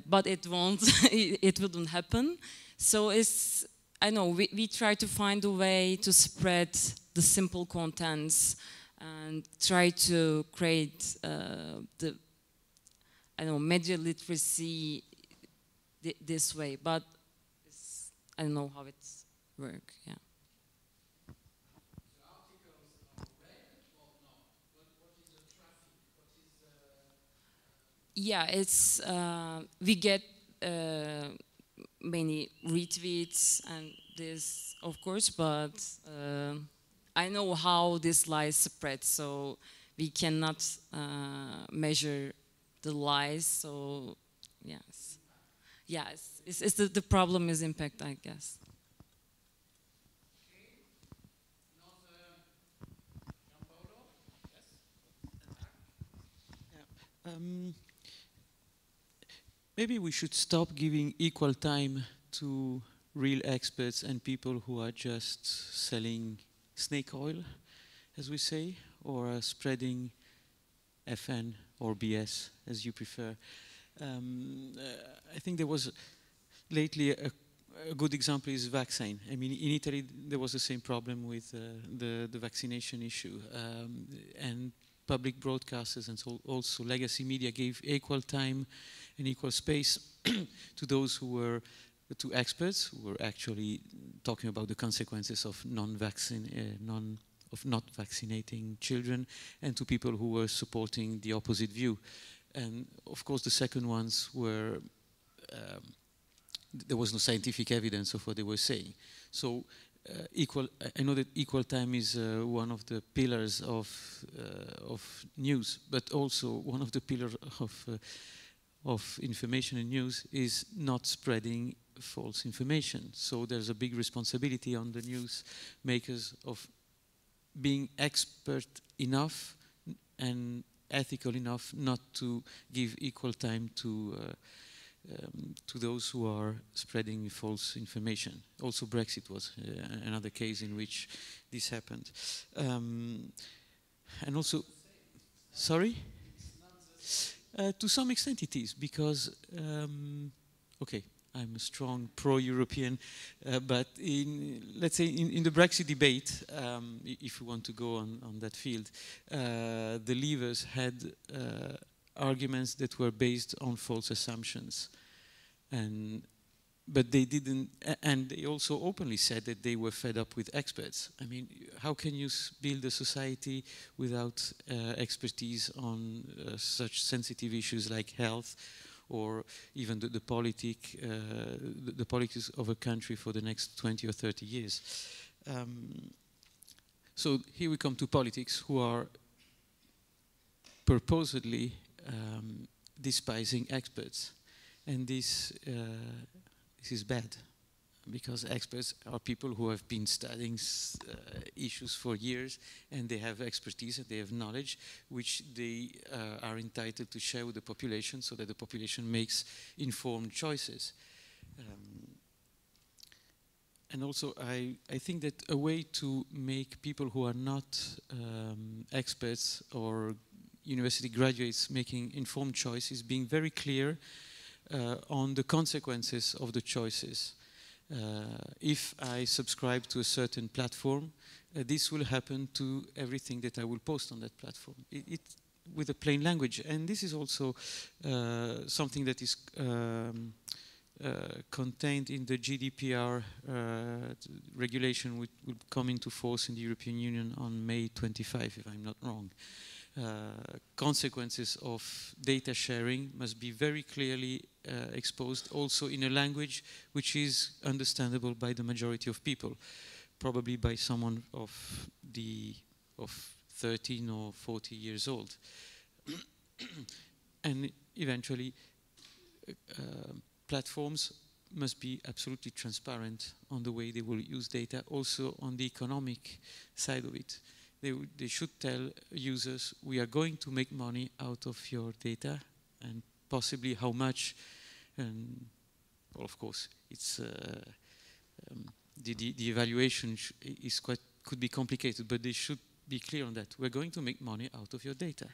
[SPEAKER 12] but it won't. It wouldn't happen. So it's, I know we try to find a way to spread the simple contents and try to create the, I know, media literacy this way, but I don't know how it's work. Yeah. Yeah, it's we get many retweets and this, of course, but I know how this lies spread, so we cannot measure the lies. So yes, yes, it's the problem is impact, I guess.
[SPEAKER 9] Maybe we should stop giving equal time to real experts and people who are just selling snake oil, as we say, or spreading FN or BS, as you prefer. I think there was lately a good example is vaccine. I mean, in Italy there was the same problem with the vaccination issue, and public broadcasters and so also legacy media gave equal time and equal space to those who were, to experts who were actually talking about the consequences of not vaccinating children, and to people who were supporting the opposite view. And of course the second ones were, there was no scientific evidence of what they were saying. So I know that equal time is one of the pillars of news, but also one of the pillars of information and news is not spreading false information. So there's a big responsibility on the news makers of being expert enough and ethical enough not to give equal time to those who are spreading false information. Also Brexit was another case in which this happened. And also, sorry? To some extent it is, because, okay, I'm a strong pro-European, but let's say in the Brexit debate, if we want to go on that field, the Leavers had arguments that were based on false assumptions, but they didn't, and they also openly said that they were fed up with experts. I mean, how can you build a society without expertise on such sensitive issues like health, or even the politics of a country for the next 20 or 30 years? So here we come to politics, who are purportedly despising experts, and this is bad, because experts are people who have been studying issues for years, and they have expertise and they have knowledge which they are entitled to share with the population, so that the population makes informed choices. And also I think that a way to make people who are not experts or university graduates making informed choices, being very clear on the consequences of the choices. If I subscribe to a certain platform, this will happen to everything that I will post on that platform. With a plain language. And this is also something that is contained in the GDPR regulation, which will come into force in the European Union on May 25, if I'm not wrong. Consequences of data sharing must be very clearly exposed, also in a language which is understandable by the majority of people. probably by someone of 13 or 40 years old. And eventually, platforms must be absolutely transparent on the way they will use data, also on the economic side of it. They should tell users, we are going to make money out of your data, and possibly how much. And well, of course, it's the evaluation could be complicated, but they should be clear on that. We're going to make money out of your data.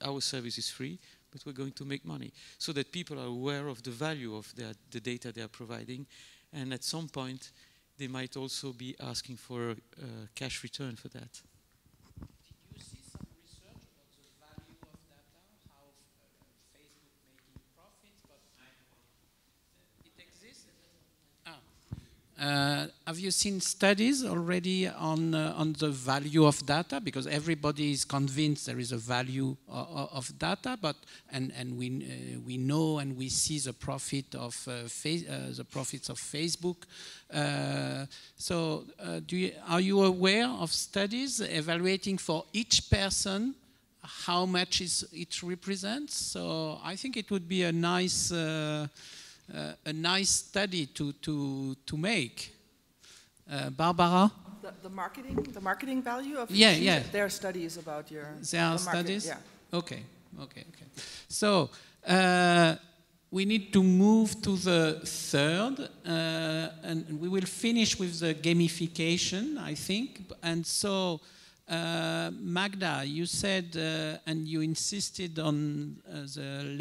[SPEAKER 9] Our service is free, but we're going to make money, so that people are aware of the value of the data they are providing, and at some point they might also be asking for a cash return for that.
[SPEAKER 1] Did you see some research about the value of data, how Facebook making profits, but it exists? Have you seen studies already on the value of data? Because everybody is convinced there is a value of data, but and we know and we see the profit of the profits of Facebook. So are you aware of studies evaluating for each person how much it represents? So I think it would be a nice study to make. Barbara?
[SPEAKER 3] The marketing value of there are studies about your...
[SPEAKER 1] There are studies?
[SPEAKER 3] Yeah.
[SPEAKER 1] Okay. So we need to move to the third, and we will finish with the gamification, I think. And so, Magda, you said, and you insisted on the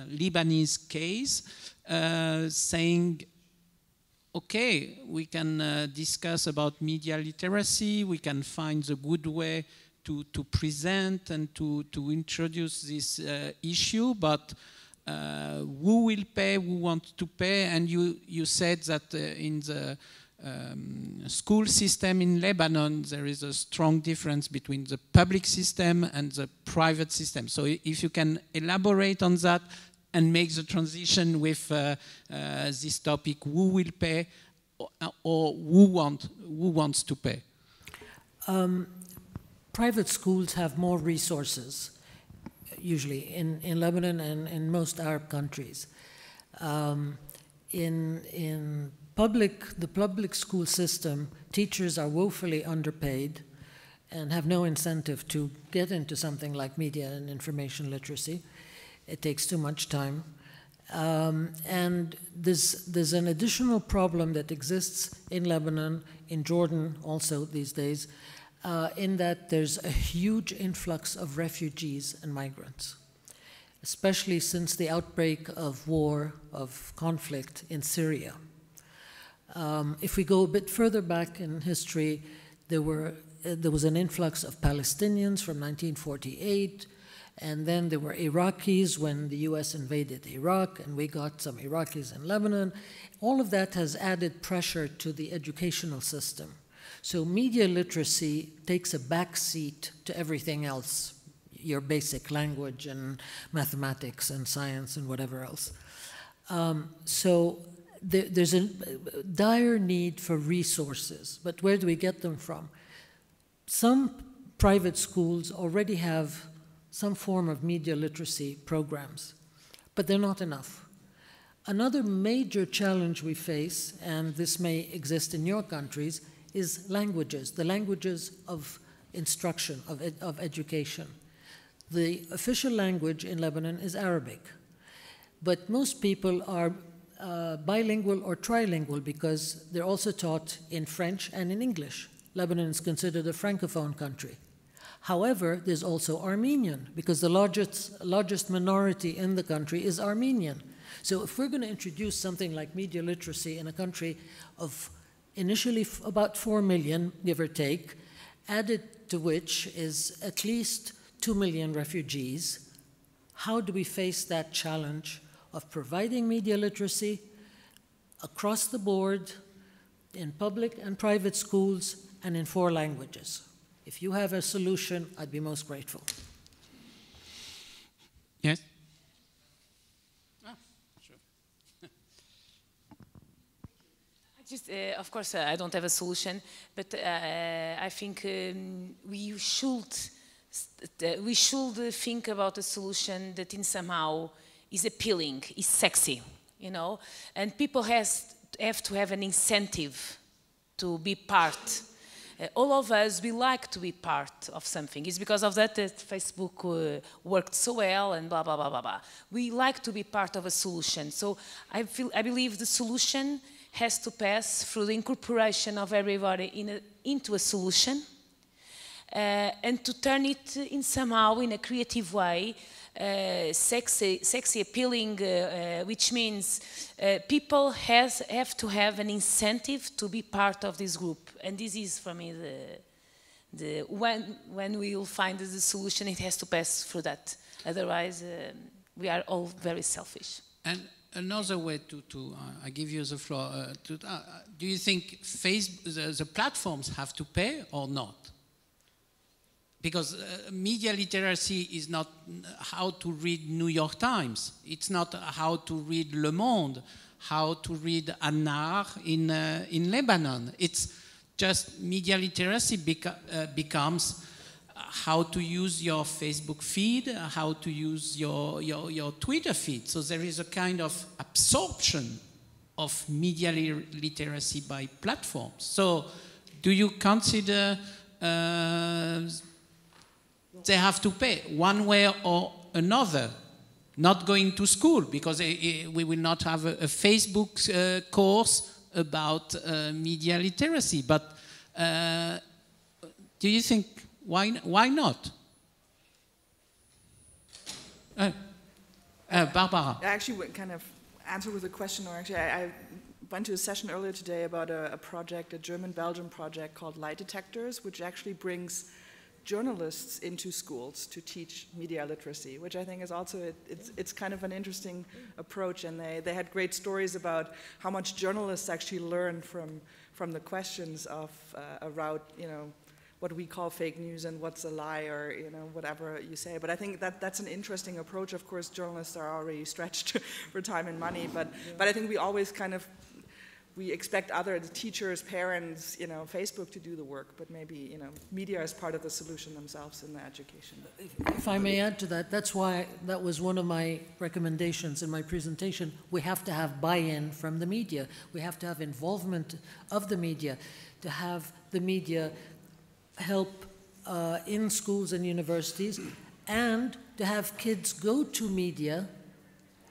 [SPEAKER 1] Lebanese case, saying, okay, we can discuss about media literacy, we can find the good way to present and to introduce this issue, but who will pay, who wants to pay? And you said that in the school system in Lebanon, there is a strong difference between the public system and the private system. So if you can elaborate on that and make the transition with this topic, who will pay or who wants to pay?
[SPEAKER 4] Private schools have more resources, usually in Lebanon and in most Arab countries. In the public school system, teachers are woefully underpaid and have no incentive to get into something like media and information literacy. It takes too much time. And there's an additional problem that exists in Lebanon, in Jordan also these days, in that there's a huge influx of refugees and migrants, especially since the outbreak of war, of conflict in Syria. If we go a bit further back in history, there was an influx of Palestinians from 1948, and then there were Iraqis when the US invaded Iraq, and we got some Iraqis in Lebanon. All of that has added pressure to the educational system. So media literacy takes a back seat to everything else, your basic language and mathematics and science and whatever else. So there's a dire need for resources, but where do we get them from? Some private schools already have some form of media literacy programs, but they're not enough. Another major challenge we face, and this may exist in your countries, is languages, the languages of instruction, of education. The official language in Lebanon is Arabic, but most people are bilingual or trilingual because they're also taught in French and in English. Lebanon is considered a francophone country. However, there's also Armenian, because the largest minority in the country is Armenian. So if we're going to introduce something like media literacy in a country of initially about 4 million, give or take, added to which is at least 2 million refugees, how do we face that challenge of providing media literacy across the board in public and private schools and in 4 languages? If you have a solution, I'd be most grateful.
[SPEAKER 1] Yes?
[SPEAKER 8] Just, of course, I don't have a solution, but I think we should think about a solution that in somehow is appealing, is sexy, you know, and people have to have an incentive to be part. All of us, we like to be part of something. It's because of that Facebook worked so well and blah, blah, blah, blah, blah. We like to be part of a solution. So I believe the solution has to pass through the incorporation of everybody into a solution and to turn it in somehow in a creative way, sexy, appealing, which means people have to have an incentive to be part of this group. And this is, for me, when we will find the solution, it has to pass through that. Otherwise, we are all very selfish.
[SPEAKER 1] And another way I give you the floor, do you think the platforms have to pay or not? Because media literacy is not how to read New York Times. It's not how to read Le Monde, how to read Annar in Lebanon. It's just media literacy becomes how to use your Facebook feed, how to use your Twitter feed. So there is a kind of absorption of media literacy by platforms. So do you consider they have to pay one way or another? Not going to school, because we will not have a Facebook course about media literacy. But do you think, why not? Barbara.
[SPEAKER 3] I actually kind of answer with a question, or actually I went to a session earlier today about a project, a German-Belgian project called Light Detectors, which actually brings journalists into schools to teach media literacy, which I think is also, it's kind of an interesting approach, and they had great stories about how much journalists actually learn from the questions of around, you know, what we call fake news and what's a lie, or, you know, whatever you say. But I think that's an interesting approach. Of course, journalists are already stretched for time and money, but I think we always kind of, we expect the teachers, parents, you know, Facebook to do the work, but maybe, you know, media is part of the solution themselves in the education.
[SPEAKER 4] If I may add to that, that's why that was one of my recommendations in my presentation. We have to have buy-in from the media. We have to have involvement of the media, to have the media help in schools and universities, and to have kids go to media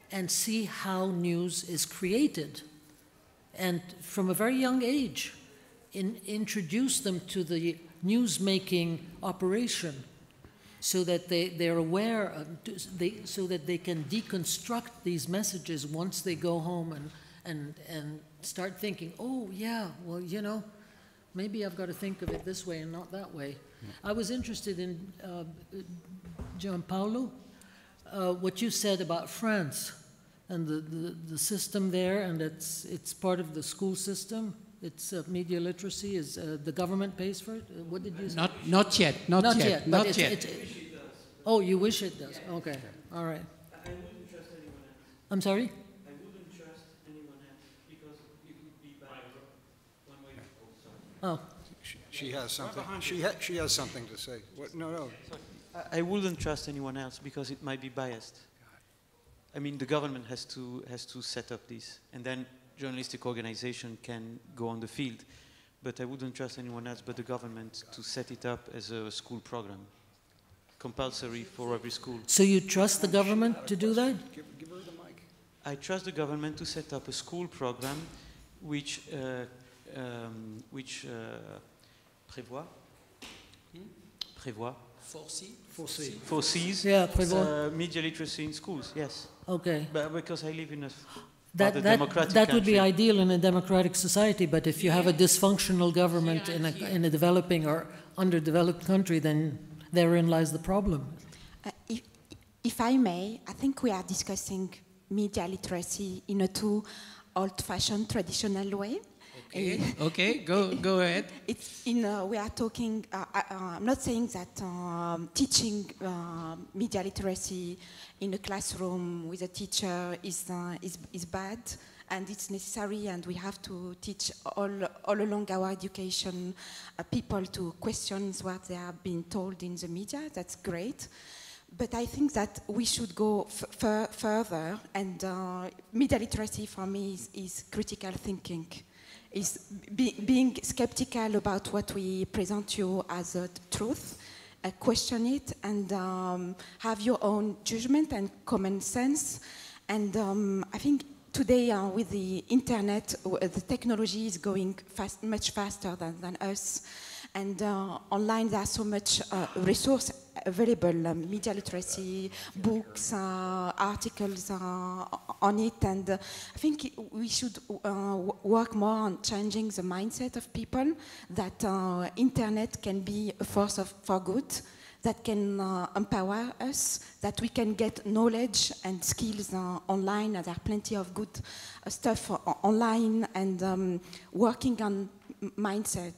[SPEAKER 4] and see how news is created. And from a very young age, introduce them to the news-making operation, so that they're aware, so that they can deconstruct these messages once they go home and start thinking, oh yeah, well, you know, maybe I've got to think of it this way and not that way. I was interested in, Gianpaolo, what you said about France and the system there, and it's part of the school system. It's media literacy, is the government pays for it? What did you say?
[SPEAKER 1] Not yet.
[SPEAKER 4] Oh, you wish it does? Okay, all right.
[SPEAKER 9] I wouldn't trust anyone else.
[SPEAKER 4] I'm sorry?
[SPEAKER 9] I wouldn't trust anyone else, because it would be bad. One way.
[SPEAKER 4] Oh.
[SPEAKER 2] She has something. She has something to say. What? No.
[SPEAKER 9] I wouldn't trust anyone else, because it might be biased. I mean, the government has to set up this, and then journalistic organization can go on the field. But I wouldn't trust anyone else but the government to set it up as a school program, compulsory for every school.
[SPEAKER 4] So you trust the government to do that?
[SPEAKER 2] Give her the mic.
[SPEAKER 9] I trust the government to set up a school program which foresees media literacy in schools, yes.
[SPEAKER 4] Okay.
[SPEAKER 9] But because I live in a democratic
[SPEAKER 4] that would be
[SPEAKER 9] country.
[SPEAKER 4] ideal in a democratic society, but if you have a dysfunctional government in a developing or underdeveloped country, then therein lies the problem.
[SPEAKER 7] If I may, I think we are discussing media literacy in a too old-fashioned, traditional way.
[SPEAKER 1] Okay, go ahead.
[SPEAKER 7] We are talking, I'm not saying that teaching media literacy in a classroom with a teacher is bad. and it's necessary, and we have to teach all along our education people to question what they are being told in the media. That's great. But I think that we should go further, and media literacy for me is critical thinking, is being skeptical about what we present you as a truth, question it, and have your own judgment and common sense. And I think today with the internet, the technology is going much faster than us. And online there are so much resource available, media literacy, books, articles on it, and I think we should work more on changing the mindset of people, that internet can be a force for good, that can empower us, that we can get knowledge and skills online, and there are plenty of good stuff online, and working on mindset.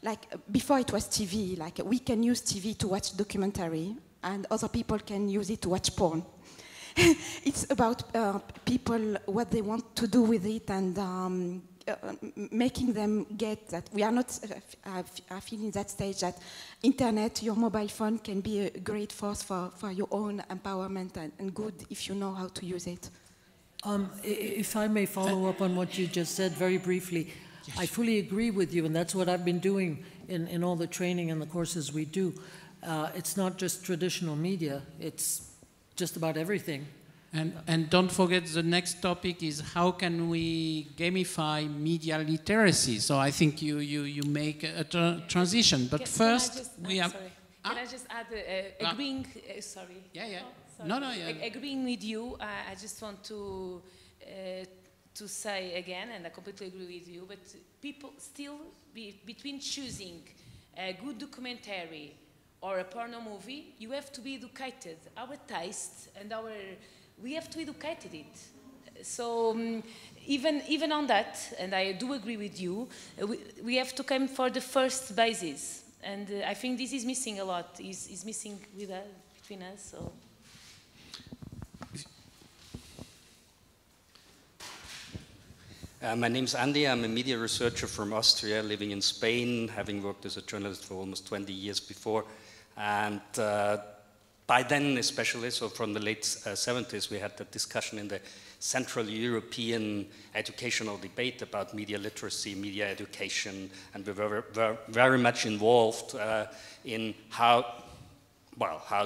[SPEAKER 7] Like before it was TV, like we can use TV to watch documentary and other people can use it to watch porn. It's about people, what they want to do with it, and making them get that we are not, I feel in that stage that internet, your mobile phone can be a great force for your own empowerment and good if you know how to use it.
[SPEAKER 4] If I may follow up on what you just said very briefly, yes. I fully agree with you, and that's what I've been doing in all the training and the courses we do. It's not just traditional media, it's just about everything.
[SPEAKER 1] And don't forget, the next topic is how can we gamify media literacy? So I think you make a transition. But first, we have...
[SPEAKER 8] Can I just add, agreeing, sorry.
[SPEAKER 1] Yeah, yeah.
[SPEAKER 8] Sorry.
[SPEAKER 1] No, yeah.
[SPEAKER 8] Agreeing with you, I just want to say again, and I completely agree with you, but people still, between choosing a good documentary or a porno movie, you have to be educated. Our taste and we have to educate it. So even on that, and I do agree with you, we have to come for the first basis. And I think this is missing a lot, is missing between us. So.
[SPEAKER 13] My name's Andy. I'm a media researcher from Austria, living in Spain, having worked as a journalist for almost 20 years before. And by then, especially, so from the late 70s, we had that discussion in the Central European educational debate about media literacy, media education, and we were very much involved in how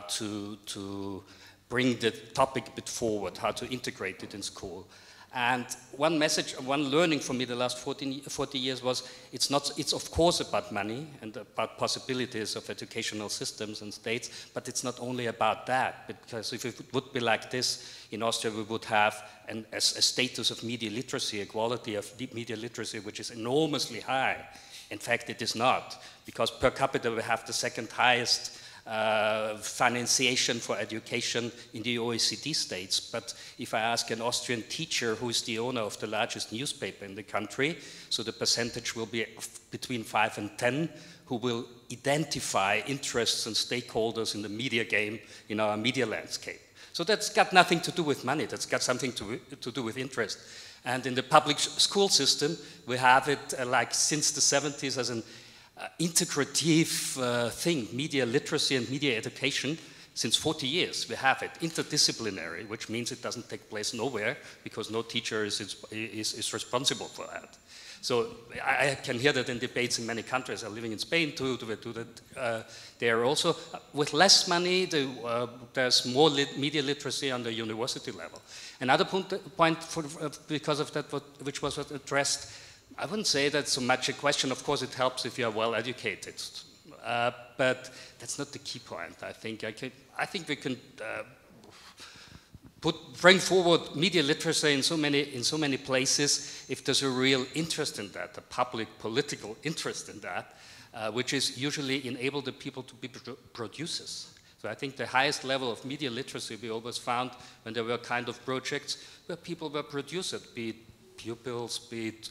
[SPEAKER 13] to bring the topic a bit forward, how to integrate it in school. And one message, one learning for me the last 40 years was it's of course about money and about possibilities of educational systems and states, but it's not only about that, because if it would be like this, in Austria we would have a status of media literacy, a quality of media literacy which is enormously high. In fact, it is not, because per capita we have the second highest financiation for education in the OECD states. But if I ask an Austrian teacher who is the owner of the largest newspaper in the country, so the percentage will be between 5 and 10, who will identify interests and stakeholders in the media game, in our media landscape. So that's got nothing to do with money, that's got something to do with interest. And in the public school system, we have it like since the 70s as an integrative thing, media literacy and media education. Since 40 years we have it, interdisciplinary, which means it doesn't take place nowhere because no teacher is responsible for that. So I can hear that in debates in many countries. I'm living in Spain too, do that there also. With less money, there's more media literacy on the university level. Another point because of that, which was addressed, I wouldn't say that's so much a question. Of course, it helps if you are well educated, but that's not the key point. I think we can bring forward media literacy in so many places if there's a real interest in that, a public political interest in that, which is usually enable the people to be producers. So I think the highest level of media literacy we always found when there were kind of projects where people were producers, be it pupils, be it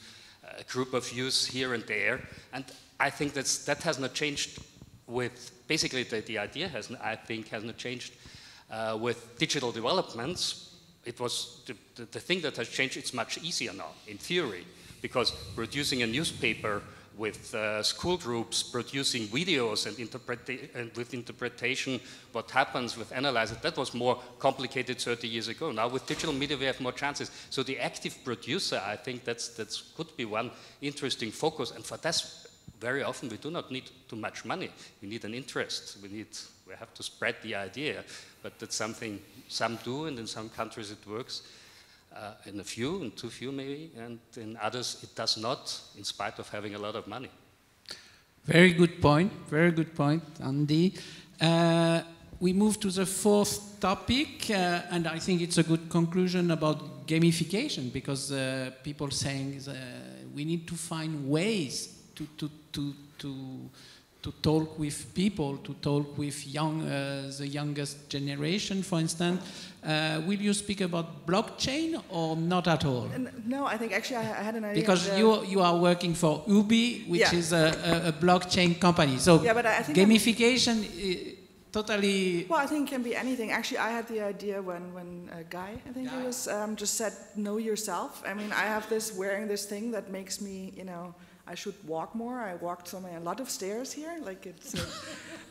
[SPEAKER 13] a group of youth here and there, and I think that has not changed with, basically the idea I think has not changed with digital developments, it was the thing that has changed. It's much easier now, in theory, because producing a newspaper with school groups producing videos and with interpretation, what happens with analyzers, that was more complicated 30 years ago. Now with digital media we have more chances. So the active producer, I think that could be one interesting focus, and for that very often we do not need too much money. We need an interest. We have to spread the idea, but that's something some do, and in some countries it works. In a few, in too few maybe, and in others it does not, in spite of having a lot of money.
[SPEAKER 1] Very good point, Andy. We move to the fourth topic, and I think it's a good conclusion about gamification, because people saying we need to find ways to talk with people, to talk with the youngest generation, for instance. Will you speak about blockchain or not at all?
[SPEAKER 3] No, I think actually I had an idea.
[SPEAKER 1] Because you are working for Hubii, which is a blockchain company. So
[SPEAKER 3] but I think
[SPEAKER 1] gamification totally...
[SPEAKER 3] Well, I think it can be anything. Actually, I had the idea when Guy, I think it was, just said, know yourself. I mean, I have wearing this thing that makes me, I should walk more. I walked a lot of stairs here. Like it's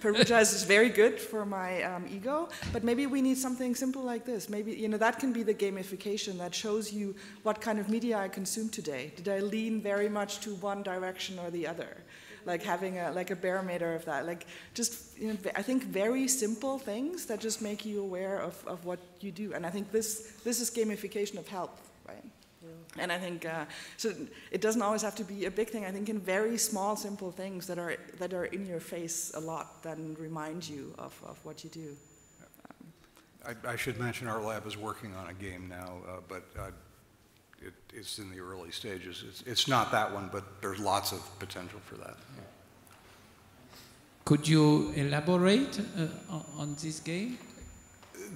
[SPEAKER 3] Perugia is very good for my ego. But maybe we need something simple like this. Maybe that can be the gamification that shows you what kind of media I consume today. Did I lean very much to one direction or the other? Like having a barometer of that. Like just I think very simple things that just make you aware of what you do. And I think this is gamification of health, right? And I think so. It doesn't always have to be a big thing. I think in very small, simple things that are in your face a lot, that remind you of what you do.
[SPEAKER 2] I should mention our lab is working on a game now, but it's in the early stages. It's not that one, but there's lots of potential for that. Yeah.
[SPEAKER 1] Could you elaborate on this game?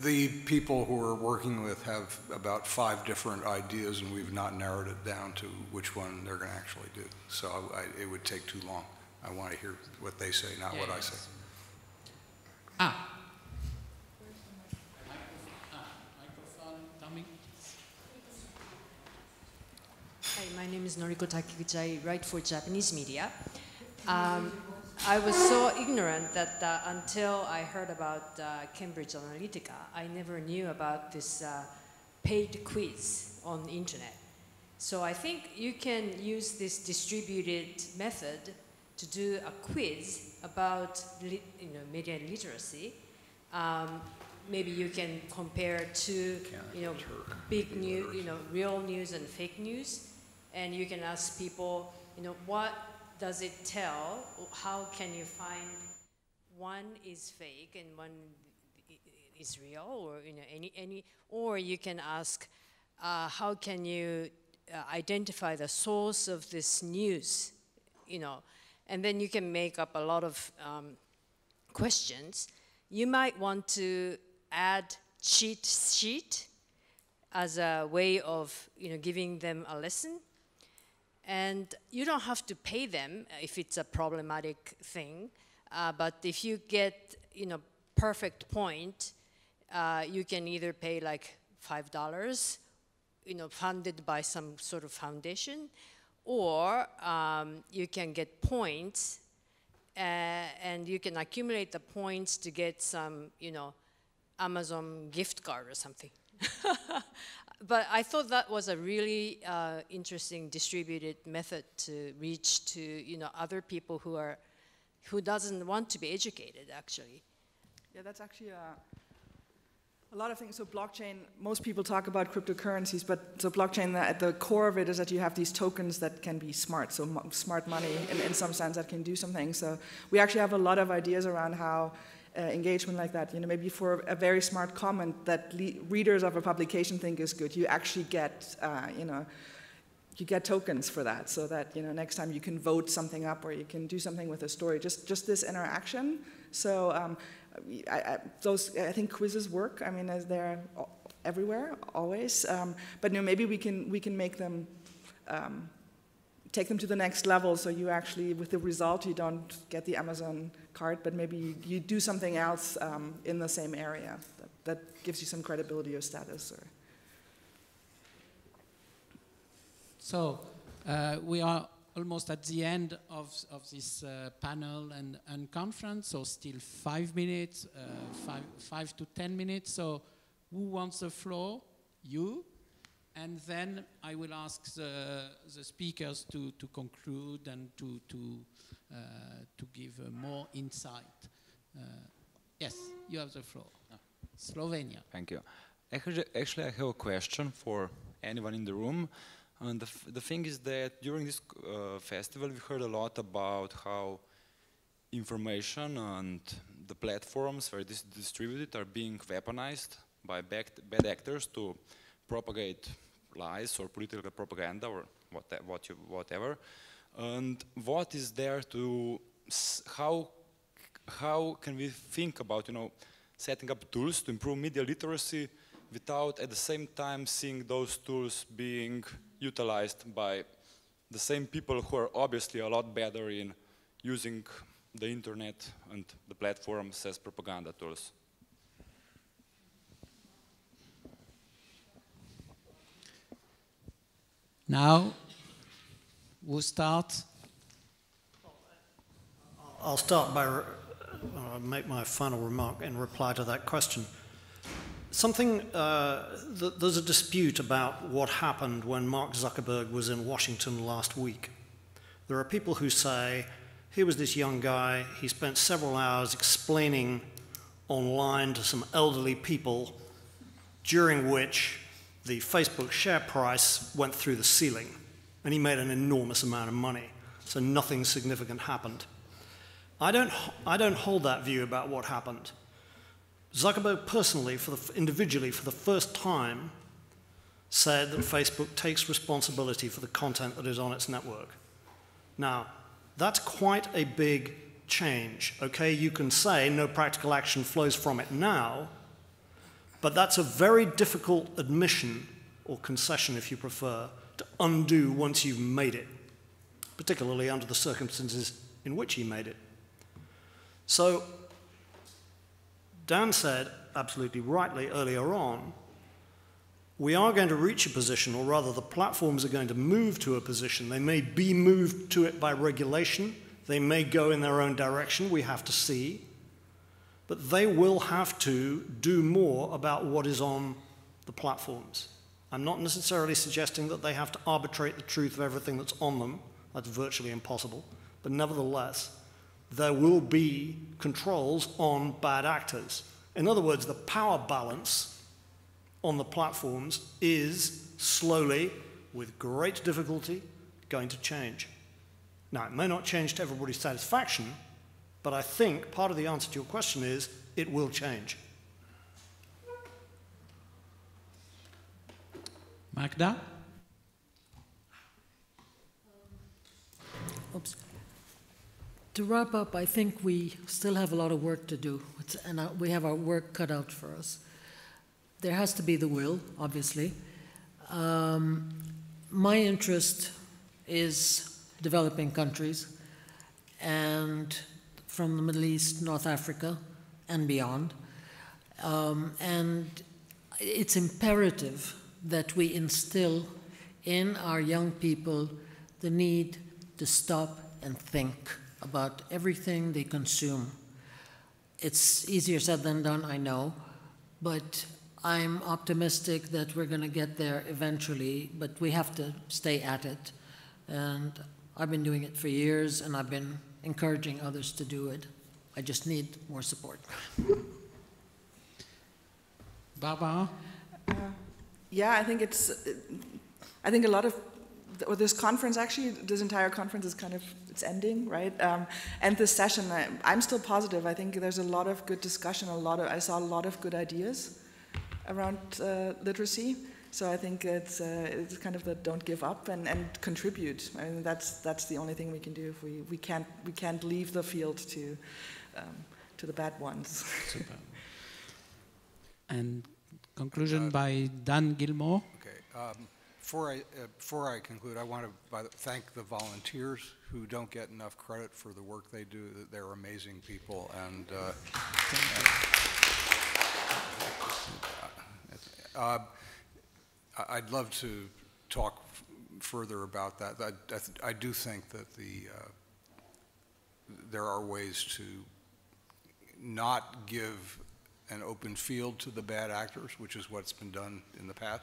[SPEAKER 2] The people who we're working with have about 5 different ideas, and we've not narrowed it down to which one they're going to actually do. So it would take too long. I want to hear what they say, not what I say.
[SPEAKER 1] Microphone coming.
[SPEAKER 14] Hi, my name is Noriko Takiguchi. I write for Japanese media. I was so ignorant that until I heard about Cambridge Analytica, I never knew about this paid quiz on the internet. So I think you can use this distributed method to do a quiz about media literacy. Maybe you can compare two big news, real news and fake news, and you can ask people, what does it tell? How can you find one is fake and one is real, or any? Or you can ask, how can you identify the source of this news? And then you can make up a lot of questions. You might want to add cheat sheet as a way of giving them a lesson. And you don't have to pay them if it's a problematic thing, but if you get perfect point, you can either pay like $5, funded by some sort of foundation, or you can get points, and you can accumulate the points to get some Amazon gift card or something. But I thought that was a really interesting distributed method to reach to other people who doesn't want to be educated actually.
[SPEAKER 3] Yeah, that's actually a lot of things. So blockchain, most people talk about cryptocurrencies, but so blockchain, at the core of it is that you have these tokens that can be smart, so smart money in some sense that can do something. So we actually have a lot of ideas around how engagement like that, maybe for a very smart comment that readers of a publication think is good, you actually get, you get tokens for that, so that next time you can vote something up or you can do something with a story. Just this interaction. So I think quizzes work. I mean, as they're everywhere, always. But maybe we can make them. Take them to the next level, so you actually, with the result, you don't get the Amazon card, but maybe you do something else in the same area that gives you some credibility or status.
[SPEAKER 1] So we are almost at the end of this panel and conference, so still 5 minutes, 5 to 10 minutes. So who wants the floor? You. And then I will ask the speakers to conclude and to give more insight. Yes, you have the floor. Slovenia.
[SPEAKER 11] Thank you. Actually, I have a question for anyone in the room. And the thing is that during this festival, we heard a lot about how information and the platforms where this is distributed are being weaponized by bad actors to propagate lies or political propaganda or whatever. And what is there to, how can we think about, setting up tools to improve media literacy without at the same time seeing those tools being utilized by the same people who are obviously a lot better in using the internet and the platforms as propaganda tools?
[SPEAKER 1] Now, we'll start.
[SPEAKER 5] I'll start by make my final remark in reply to that question. There's a dispute about what happened when Mark Zuckerberg was in Washington last week. There are people who say, here was this young guy, he spent several hours explaining online to some elderly people, during which the Facebook share price went through the ceiling, and he made an enormous amount of money, so nothing significant happened. I don't hold that view about what happened. Zuckerberg personally, individually, for the first time, said that Facebook takes responsibility for the content that is on its network. Now, that's quite a big change, okay? You can say no practical action flows from it now, but that's a very difficult admission, or concession if you prefer, to undo once you've made it, particularly under the circumstances in which he made it. So, Dan said, absolutely rightly earlier on, we are going to reach a position, or rather the platforms are going to move to a position. They may be moved to it by regulation. They may go in their own direction. We have to see. But they will have to do more about what is on the platforms. I'm not necessarily suggesting that they have to arbitrate the truth of everything that's on them. That's virtually impossible. But nevertheless, there will be controls on bad actors. In other words, the power balance on the platforms is slowly, with great difficulty, going to change. Now, it may not change to everybody's satisfaction, but I think part of the answer to your question is it will change.
[SPEAKER 1] Magda?
[SPEAKER 4] Oops. To wrap up, I think we still have a lot of work to do, and we have our work cut out for us. There has to be the will, obviously. My interest is developing countries, and from the Middle East, North Africa, and beyond. And it's imperative that we instill in our young people the need to stop and think about everything they consume. It's easier said than done, I know, but I'm optimistic that we're going to get there eventually, but we have to stay at it. And I've been doing it for years, and I've been encouraging others to do it. I just need more support.
[SPEAKER 1] Barbara?
[SPEAKER 3] Yeah, I think a lot of, this conference actually, this entire conference is kind of, it's ending, right? And this session, I'm still positive. I think there's a lot of good discussion, I saw a lot of good ideas around literacy. So I think it's kind of the don't give up and contribute. I mean, that's the only thing we can do. If we can't leave the field to the bad ones.
[SPEAKER 1] Super. And conclusion by Dan Gillmor.
[SPEAKER 2] Okay. Before I conclude, I want to thank the volunteers who don't get enough credit for the work they do. They're amazing people, and I'd love to talk further about that. I do think that there are ways to not give an open field to the bad actors, which is what's been done in the past.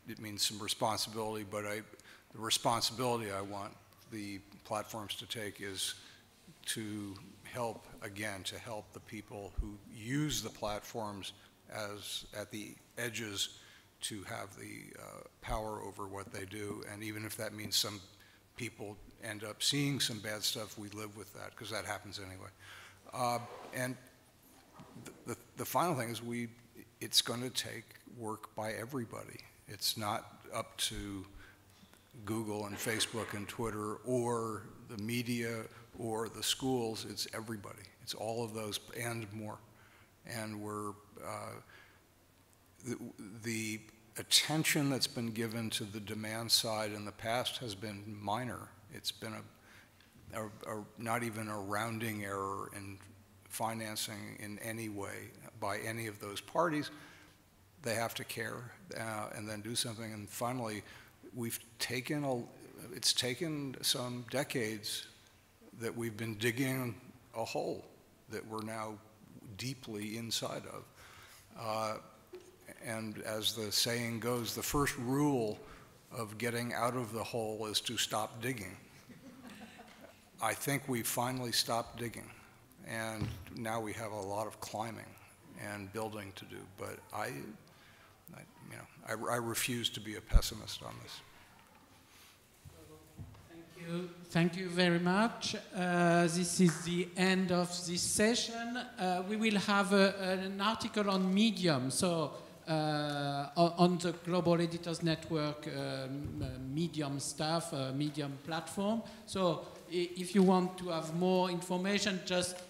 [SPEAKER 2] It means some responsibility, but the responsibility I want the platforms to take is to help, again, to help the people who use the platforms as at the edges to have the power over what they do. And even if that means some people end up seeing some bad stuff, we live with that, because that happens anyway. And the final thing is it's going to take work by everybody. It's not up to Google and Facebook and Twitter or the media or the schools. It's everybody. It's all of those and more. And the attention that's been given to the demand side in the past has been minor. It's been not even a rounding error in financing in any way by any of those parties. They have to care and then do something. And finally, it's taken some decades that we've been digging a hole that we're now deeply inside of. And as the saying goes, the first rule of getting out of the hole is to stop digging. I think we finally stopped digging, and now we have a lot of climbing and building to do. But I refuse to be a pessimist on this.
[SPEAKER 1] Thank you very much. This is the end of this session. We will have an article on Medium, so on the Global Editors Network Medium staff, Medium platform. So if you want to have more information,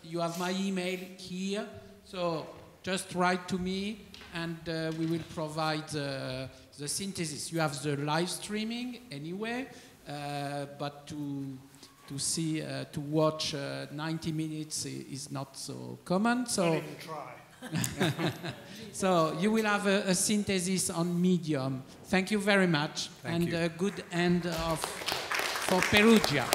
[SPEAKER 1] you have my email here. So just write to me, and we will provide the synthesis. You have the live streaming anyway. But to watch 90 minutes is not so common. So
[SPEAKER 5] don't even try.
[SPEAKER 1] So you will have a synthesis on Medium. Thank you very much,
[SPEAKER 2] Thank you.
[SPEAKER 1] A good end for Perugia.